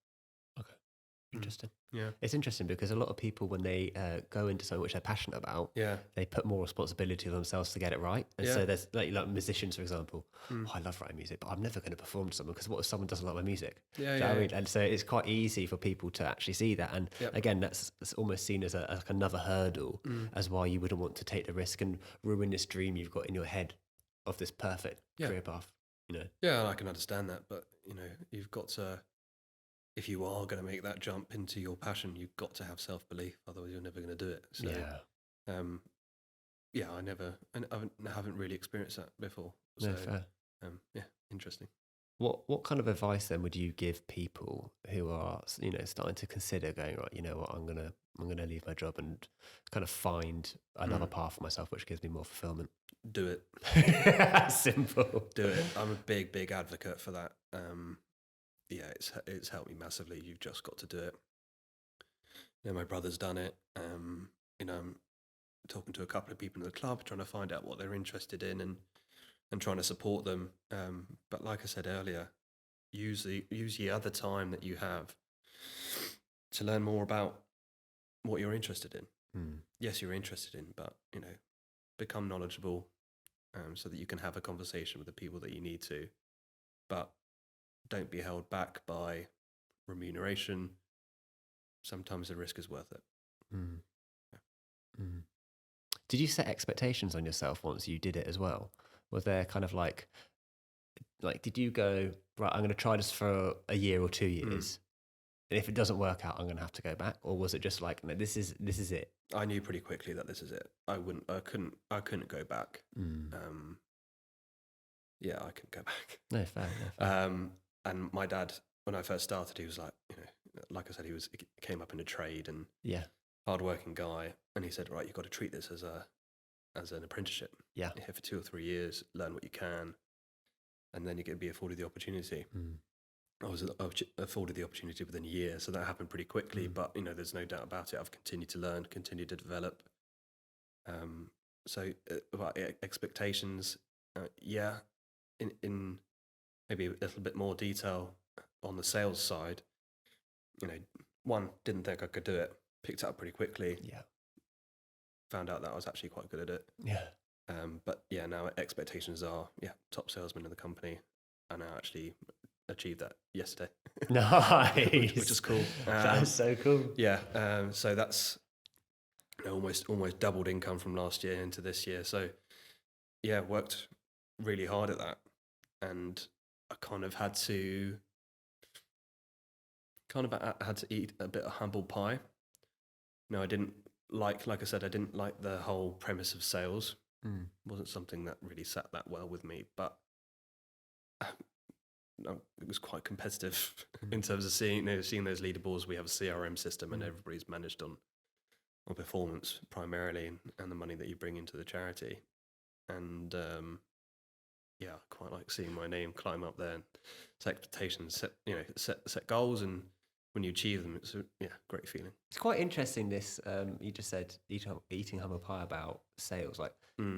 Okay. Interesting. Yeah. It's interesting because a lot of people, when they go into something which they're passionate about, they put more responsibility on themselves to get it right. And so there's like musicians, for example. Oh, I love writing music, but I'm never going to perform to someone because what if someone doesn't like my music? I mean? And so it's quite easy for people to actually see that. And again, that's almost seen as another hurdle as why you wouldn't want to take the risk and ruin this dream you've got in your head of this perfect career path. Yeah, I can understand that, but you've got to. If you are going to make that jump into your passion, you've got to have self-belief. Otherwise, you're never going to do it. So, I haven't really experienced that before. So, no, fair. Interesting. What kind of advice then would you give people who are, starting to consider going, right, you know what, I'm gonna leave my job and kind of find another path for myself, which gives me more fulfillment? Do it. Simple. Do it. I'm a big advocate for that. It's helped me massively. You've just got to do it. My brother's done it. I'm talking to a couple of people in the club, trying to find out what they're interested in and trying to support them. But like I said earlier, use the other time that you have to learn more about what you're interested in. Yes, you're interested in, but become knowledgeable, so that you can have a conversation with the people that you need to. But don't be held back by remuneration. Sometimes the risk is worth it. Did you set expectations on yourself once you did it as well? Was there kind of like did you go, right, I'm going to try this for a year or 2 years, and if it doesn't work out, I'm going to have to go back? Or was it just like, no, this is it? I knew pretty quickly that this is it. I couldn't go back. I couldn't go back. No, fair. And my dad, when I first started, he was like, like I said, he came up in a trade and hardworking guy, and he said, right, you've got to treat this as an apprenticeship. Yeah, you're here for 2 or 3 years, learn what you can, and then you're going to be afforded the opportunity. I was afforded the opportunity within a year, so that happened pretty quickly. But there's no doubt about it. I've continued to learn, continued to develop. So about expectations, in maybe a little bit more detail on the sales side. One, didn't think I could do it. Picked it up pretty quickly. Yeah. Found out that I was actually quite good at it. Yeah. But now expectations are top salesman in the company, and I actually achieved that yesterday. Nice. which is cool. That is so cool. Yeah. So that's almost doubled income from last year into this year. So yeah, worked really hard at that, and I kind of had to eat a bit of humble pie. No, I didn't like I said, I didn't like the whole premise of sales. Wasn't something that really sat that well with me, but it was quite competitive in terms of seeing those leaderboards. We have a CRM system, and everybody's managed on performance primarily, and the money that you bring into the charity. And yeah, I quite like seeing my name climb up there and set expectations, set goals, and when you achieve them, it's a great feeling. It's quite interesting. This you just said eating humble pie about sales. Like,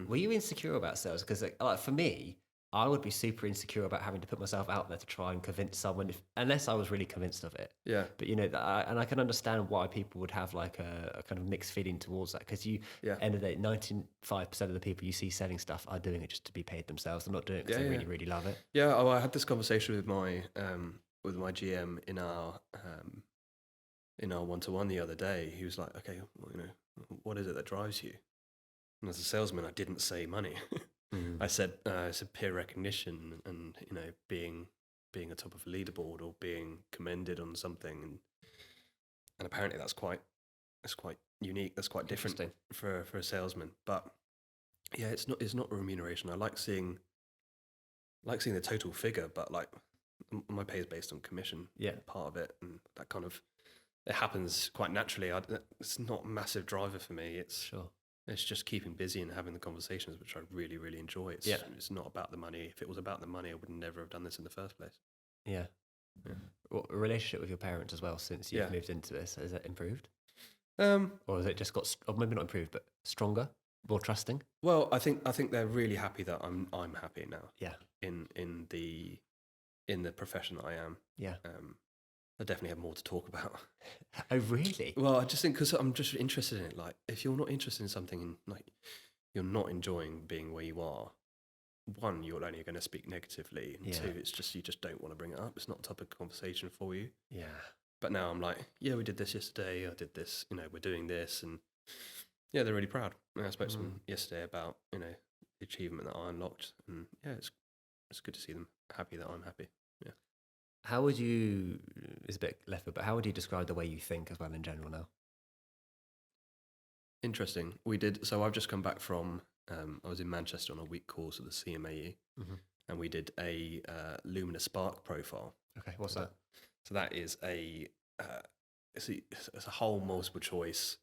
were you insecure about sales? Because like for me, I would be super insecure about having to put myself out there to try and convince someone, unless I was really convinced of it. Yeah. But and I can understand why people would have like a kind of mixed feeling towards that, because end of the day, 95% of the people you see selling stuff are doing it just to be paid themselves. They're not doing it because they really, really love it. Yeah. Oh, I had this conversation with my GM in our one-to-one the other day. He was like, "Okay, well, what is it that drives you?" And as a salesman, I didn't say money. I said peer recognition, and being atop of a leaderboard or being commended on something, and apparently that's quite unique. That's quite different for a salesman. But yeah, it's not remuneration. I like seeing the total figure, but like my pay is based on commission. Yeah, part of it, and that kind of it happens quite naturally. It's not a massive driver for me. It's just keeping busy and having the conversations, which I really, really enjoy. It's not about the money. If it was about the money, I would never have done this in the first place. Yeah. Well, a relationship with your parents as well, since you've moved into this, has it improved? Or has it just got, or maybe not improved, but stronger, more trusting? Well, I think they're really happy that I'm happy now. Yeah. In the profession that I am. Yeah. I definitely have more to talk about. Oh, really? Well, I just think because I'm just interested in it. Like, if you're not interested in something and like you're not enjoying being where you are, one, you're only going to speak negatively, and two, it's just you just don't want to bring it up. It's not a topic of conversation for you. Yeah. But now I'm like, yeah, we did this yesterday. I did this. We're doing this, and yeah, they're really proud. And I spoke to them yesterday about the achievement that I unlocked, and yeah, it's good to see them happy that I'm happy. Yeah. How would you, it's a bit left field, but how would you describe the way you think as well in general now? Interesting. So I've just come back from, I was in Manchester on a week course at the CMAE, and we did a Luminous Spark profile. Okay, what's that? So that is it's a whole multiple choice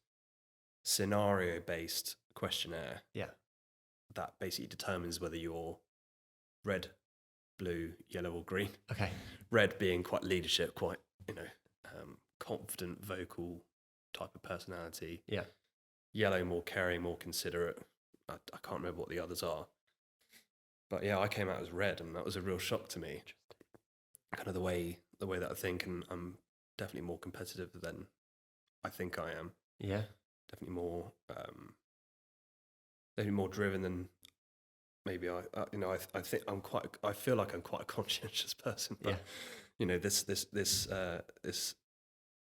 scenario-based questionnaire. Yeah. That basically determines whether you're red, blue, yellow, or green. Okay. Red being quite leadership, quite confident, vocal type of personality. Yeah. Yellow, more caring, more considerate. I can't remember what the others are, but yeah, I came out as red, and that was a real shock to me. Kind of the way that I think, and I'm definitely more competitive than I think I am. Yeah. Definitely more driven than maybe I think I feel like I'm quite a conscientious person, but this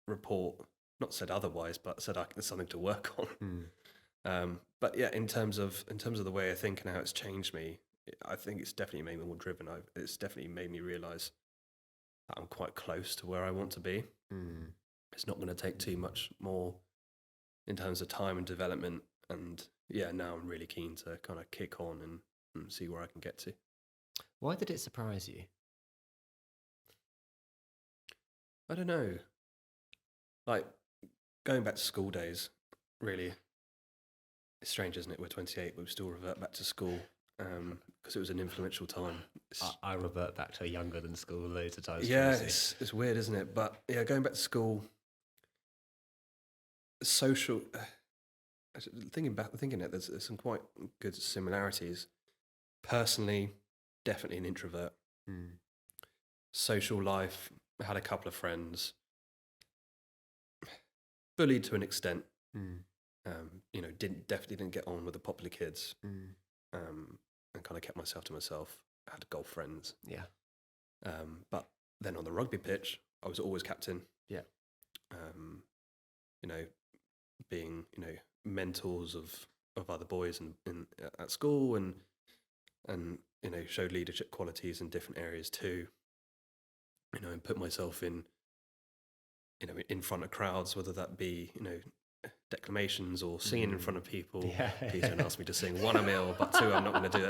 report not said otherwise, but said there's something to work on. But yeah, in terms of the way I think and how it's changed me, I think it's definitely made me more driven. It's definitely made me realise that I'm quite close to where I want to be. It's not going to take too much more in terms of time and development, and yeah, now I'm really keen to kind of kick on and see where I can get to. Why did it surprise you? I don't know. Like, going back to school days, really, it's strange, isn't it? We're 28, but we still revert back to school because it was an influential time. I revert back to younger than school loads of times. Yeah, it's weird, isn't it? But yeah, going back to school, social... thinking it, there's some quite good similarities. Personally, definitely an introvert. Social life, had a couple of friends. Bullied to an extent. Definitely didn't get on with the popular kids. And kind of kept myself to myself. I had golf friends. Yeah. But then on the rugby pitch, I was always captain. Yeah. being, mentors of other boys at school, and showed leadership qualities in different areas too. And put myself in front of crowds, whether that be declamations or singing in front of people. Yeah. Please don't ask me to sing. One, I'm ill, but two, I'm not going to do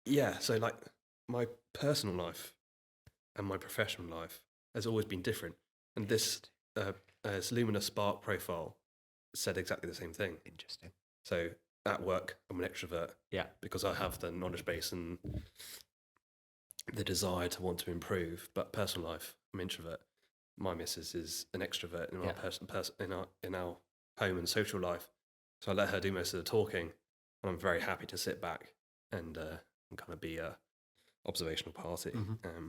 it. So like my personal life and my professional life has always been different. And this Luminous Spark profile said exactly the same thing. Interesting. So at work, I'm an extrovert. Yeah. Because I have the knowledge base and the desire to want to improve. But personal life, I'm an introvert. My missus is an extrovert in our in our home and social life. So I let her do most of the talking, and I'm very happy to sit back and kind of be a observational party. Mm-hmm.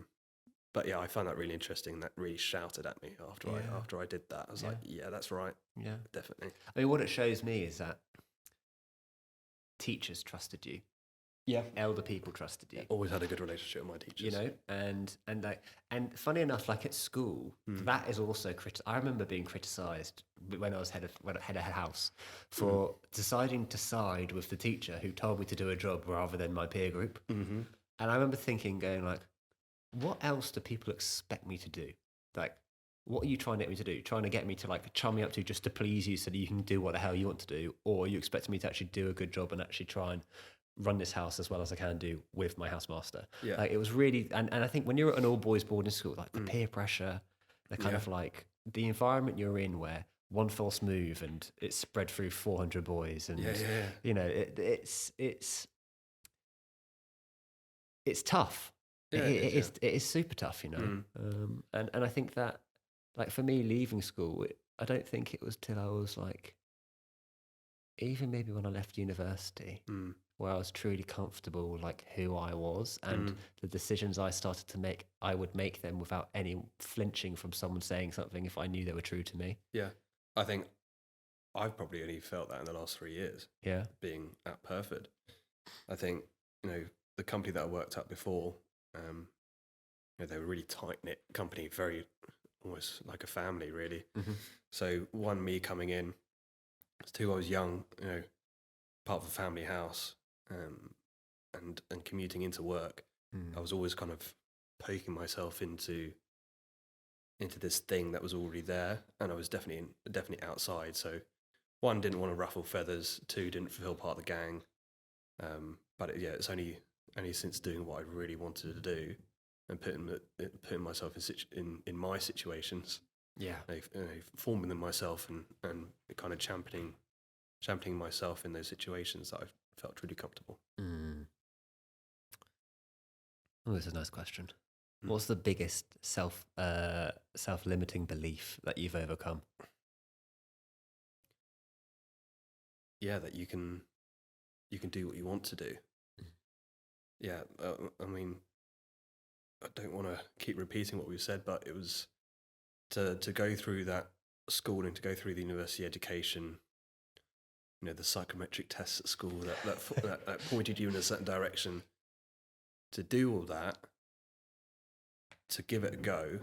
But yeah, I found that really interesting. That really shouted at me after I did that. I was like, yeah, that's right. Yeah, definitely. I mean, what it shows me is that teachers trusted you. Yeah, elder people trusted you. Always had a good relationship with my teachers. And funny enough, like at school, that is also I remember being criticised when I was head of house for deciding to side with the teacher who told me to do a job rather than my peer group. Mm-hmm. And I remember going like, what else do people expect me to do? Like, what are you trying to get me to do? Trying to get me to like chum me up to just to please you so that you can do what the hell you want to do? Or are you expecting me to actually do a good job and actually try and run this house as well as I can do with my housemaster? Yeah. Like, it was really, and I think when you're at an all boys boarding school, like the peer pressure, the kind of like the environment you're in where one false move and it's spread through 400 boys, and it's tough. It is super tough, and I think that, like, for me leaving school, I don't think it was till I was like, even maybe when I left university, where I was truly comfortable, like who I was and the decisions I started to make, I would make them without any flinching from someone saying something if I knew they were true to me. Yeah, I think I've probably only felt that in the last 3 years. Yeah, being at Perford, I think the company that I worked at before, they were a really tight knit company, very almost like a family, really. Mm-hmm. So one, me coming in. Two, I was young, part of a family house, and commuting into work. I was always kind of poking myself into this thing that was already there, and I was definitely outside. So one, didn't want to ruffle feathers. Two, didn't feel part of the gang. But it's only since doing what I really wanted to do and putting myself in my situations. Yeah, forming them myself and kind of championing myself in those situations that I felt truly comfortable. Oh, that's a nice question. What's the biggest self-limiting belief that you've overcome? Yeah, that you can do what you want to do. Yeah, I mean, I don't want to keep repeating what we've said, but it was to go through that schooling, to go through the university education, the psychometric tests at school that pointed you in a certain direction, to do all that, to give it a go,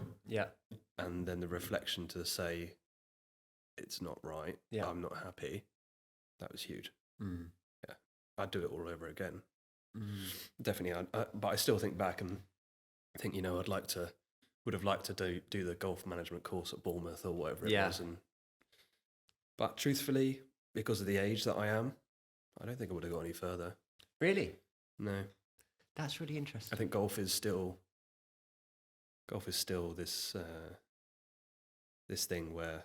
and then the reflection to say, it's not right, I'm not happy, that was huge. Yeah, I'd do it all over again. Definitely, but I still think back and think, would have liked to do the golf management course at Bournemouth or whatever it was. But truthfully, because of the age that I am, I don't think I would have got any further. Really? No. That's really interesting. I think golf is still this this thing where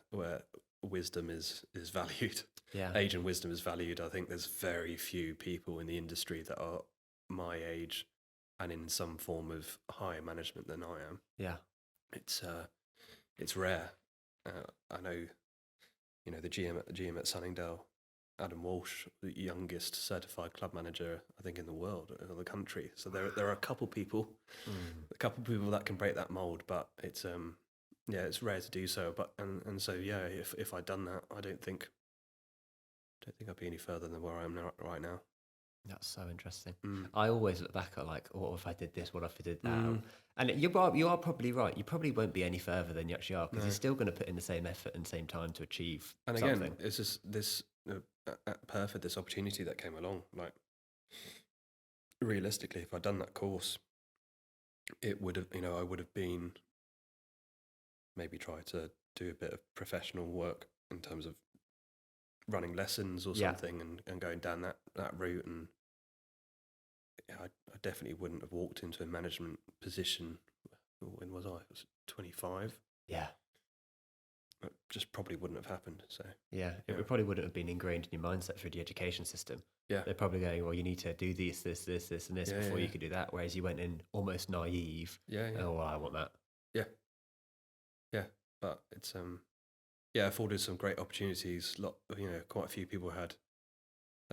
wisdom is valued. Yeah. Age and wisdom is valued. I think there's very few people in the industry that are my age and in some form of higher management than I am. Yeah. It's rare. I know, the GM at Sunningdale, Adam Walsh, the youngest certified club manager, I think, in the world, in the country. So there are a couple people that can break that mold, but it's it's rare to do so. But and so if I'd done that, I don't think I'd be any further than where I am right now. That's so interesting. I always look back at like, what if I did this? What if I did that? And you are probably right. You probably won't be any further than you actually are because you're still going to put in the same effort and same time to achieve And something. again, it's just this perfect, this opportunity that came along. Like, realistically, if I'd done that course, it would have, I would have been maybe try to do a bit of professional work in terms of running lessons or something and going down that route. And I definitely wouldn't have walked into a management position. When was I? I was 25. Yeah. It just probably wouldn't have happened. So it probably wouldn't have been ingrained in your mindset through the education system. Yeah. They're probably going, well, you need to do this, and this before you could do that. Whereas you went in almost naive. Yeah. Oh, well, I want that. Yeah. Yeah. But it's afforded some great opportunities. Quite a few people had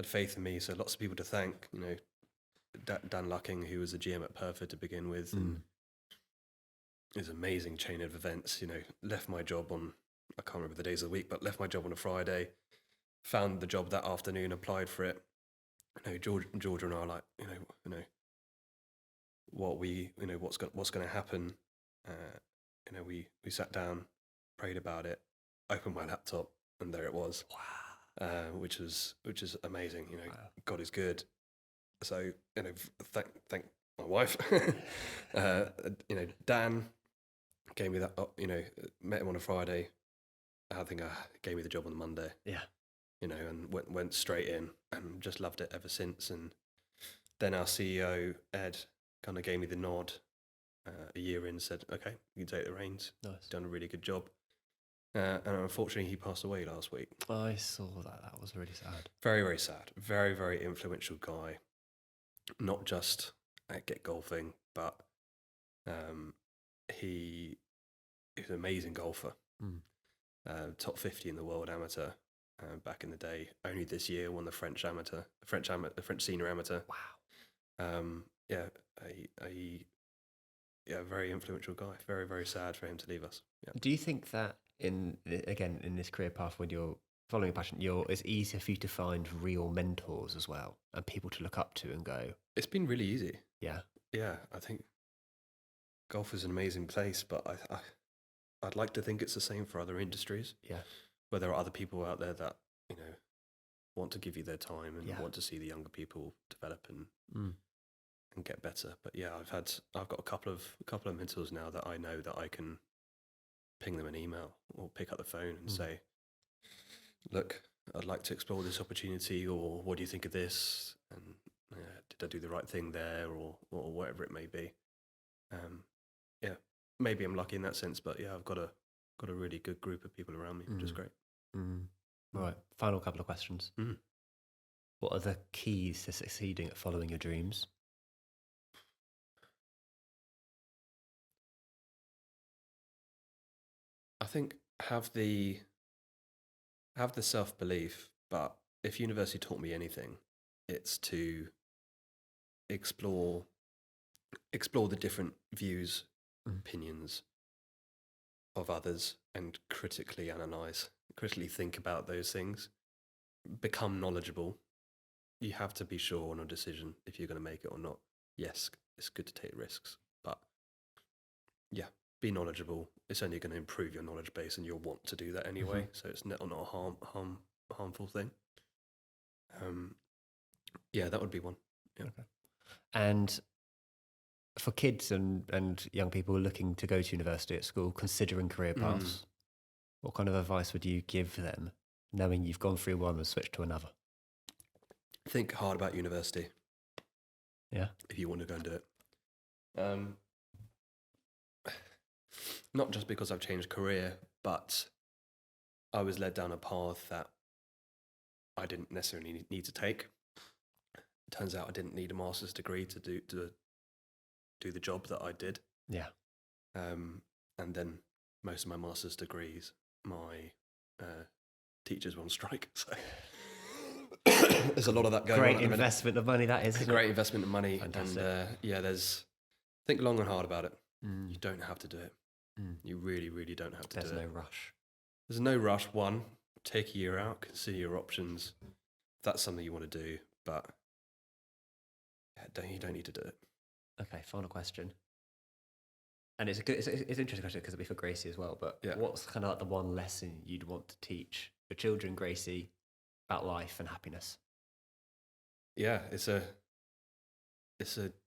faith in me, so lots of people to thank. Dan Lucking, who was a GM at Perford to begin with, and his amazing chain of events. Left my job on, I can't remember the days of the week, but left my job on a Friday, found the job that afternoon, applied for it. Georgia and I are like, what's going to happen. We sat down, prayed about it, opened my laptop, and there it was. Wow. Which is amazing. Wow. God is good. So thank my wife. Dan gave me that. Met him on a Friday. I think gave me the job on the Monday. Yeah. And went straight in and just loved it ever since. And then our CEO Ed kind of gave me the nod a year in, said, "Okay, you can take the reins. Nice. Done a really good job." And unfortunately, he passed away last week. I saw that. That was really sad. Very, very sad. Very, very influential guy. Not just at Get Golfing, but he was an amazing golfer. Top 50 in the world amateur back in the day. Only this year won the French senior amateur. Wow. A very influential guy. Very, very sad for him to leave us. Yeah. Do you think that in this career path when you're following a passion, it's easier for you to find real mentors as well and people to look up to and go? It's been really easy. Yeah. Yeah, I think golf is an amazing place, but I'd like to think it's the same for other industries. Yeah. Where there are other people out there that, want to give you their time and want to see the younger people develop and get better. But yeah, I've got a couple of mentors now that I know that I can ping them an email or pick up the phone and say, look, I'd like to explore this opportunity, or what do you think of this? And did I do the right thing there, or whatever it may be. Maybe I'm lucky in that sense, but yeah, I've got a really good group of people around me, which is great. Right. Final couple of questions. What are the keys to succeeding at following your dreams? I think have the self-belief, but if university taught me anything, it's to explore the different views, opinions of others, and critically think about those things, become knowledgeable. You have to be sure on a decision if you're going to make it or not. Yes, it's good to take risks, but yeah, be knowledgeable. It's only going to improve your knowledge base, and you'll want to do that anyway. So it's not a harmful thing. That would be one. Yeah. Okay. And for kids and young people looking to go to university at school, considering career paths, what kind of advice would you give them, knowing you've gone through one and switched to another? Think hard about university. Yeah. If you want to go and do it. Not just because I've changed career, but I was led down a path that I didn't necessarily need to take. It turns out I didn't need a master's degree to do the job that I did. Yeah. And then most of my master's degrees, my teachers were on strike. So there's a lot of that going on. Great investment of money, that is. It's a great investment of money. Fantastic. And think long and hard about it. You don't have to do it. You really, really don't have to do it. There's no rush. There's no rush. One, take a year out, consider your options. If that's something you want to do. But you don't need to do it. Okay, final question. And it's an interesting question because it'll be for Gracie as well. But what's kind of like the one lesson you'd want to teach your children, Gracie, about life and happiness? Yeah, it's a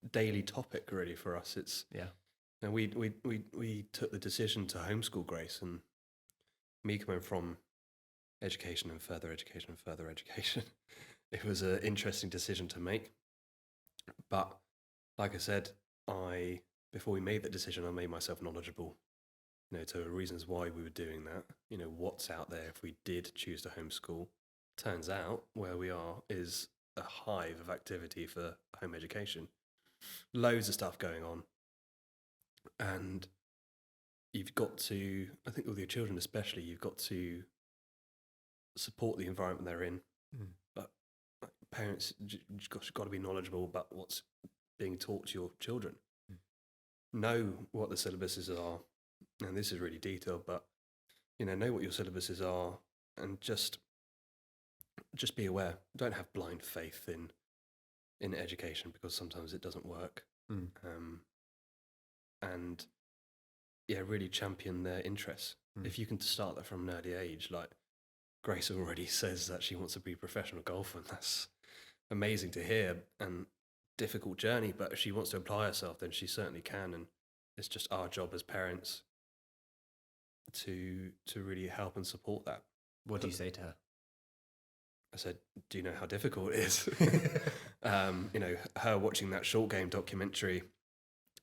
daily topic really for us. And we took the decision to homeschool Grace, and me coming from education and further education and further education, it was an interesting decision to make. But like I said, before we made that decision, I made myself knowledgeable, to the reasons why we were doing that, what's out there if we did choose to homeschool. Turns out where we are is a hive of activity for home education. Loads of stuff going on. And you've got to, I think with your children especially, you've got to support the environment they're in. But parents, you've got to be knowledgeable about what's being taught to your children. Know what the syllabuses are, and this is really detailed, but know what your syllabuses are, and just be aware. Don't have blind faith in education, because sometimes it doesn't work. And really champion their interests. If you can start that from an early age, like Grace already says that she wants to be a professional golfer, and that's amazing to hear, and difficult journey, but if she wants to apply herself, then she certainly can. And it's just our job as parents to really help and support that. What do you say to her? I said, do you know how difficult it is? Her watching that short game documentary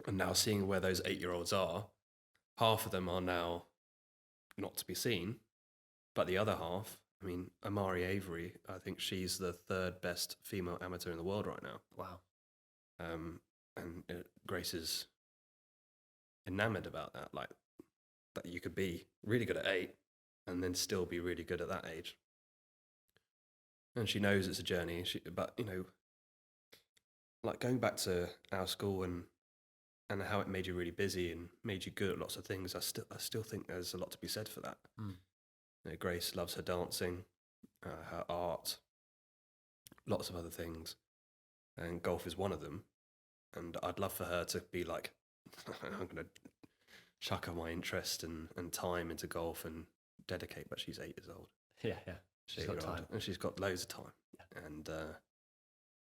and now seeing where those 8-year-olds are, half of them are now not to be seen, but the other half, Amari Avery, I think she's the 3rd best female amateur in the world right now. Wow. And Grace is enamored about that, like that you could be really good at 8 and then still be really good at that age. And she knows it's a journey. But like going back to our school and how it made you really busy and made you good at lots of things, I still think there's a lot to be said for that. Grace loves her dancing, her art, lots of other things, and golf is one of them. And I'd love for her to be like, I'm going to chuck my interest and time into golf and dedicate, but she's 8 years old. Yeah. She's got time. And she's got loads of time. Yeah. And,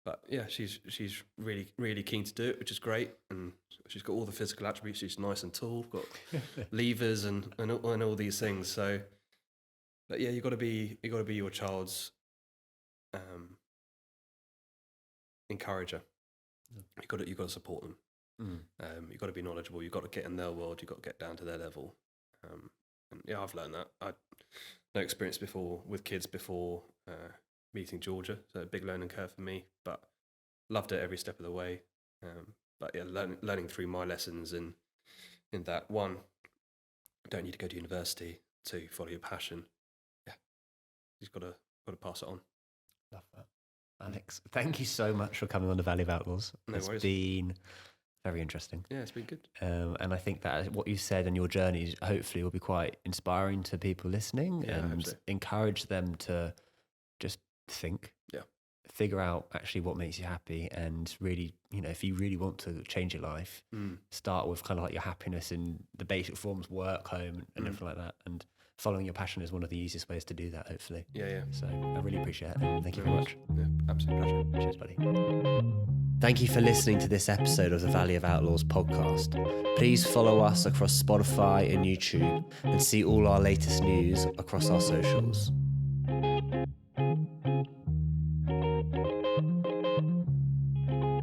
but yeah, she's really, really keen to do it, which is great. And she's got all the physical attributes. She's nice and tall, got levers and all these things. So, but yeah, you got to be your child's encourager. You got to support them. You've got to be knowledgeable. You've got to get in their world. You've got to get down to their level. And yeah, I've learned that. I no experience with kids before meeting Georgia, so a big learning curve for me, but loved it every step of the way. But yeah, learning through my lessons in that, 1, don't need to go to university. 2, follow your passion. Yeah, you've got to pass it on. Love that. Alex, thank you so much for coming on the Valley of Outlaws. No worries. It's been very interesting. Yeah, it's been good. And I think that what you said and your journey hopefully will be quite inspiring to people listening, and encourage them to just think, figure out actually what makes you happy, and really, if you really want to change your life, start with kind of like your happiness in the basic forms, work, home, and everything like that. And following your passion is one of the easiest ways to do that, hopefully. Yeah. So I really appreciate it. Thank you very much. Yeah, absolute pleasure. Cheers, buddy. Thank you for listening to this episode of the Valley of Outlaws podcast. Please follow us across Spotify and YouTube, and see all our latest news across our socials.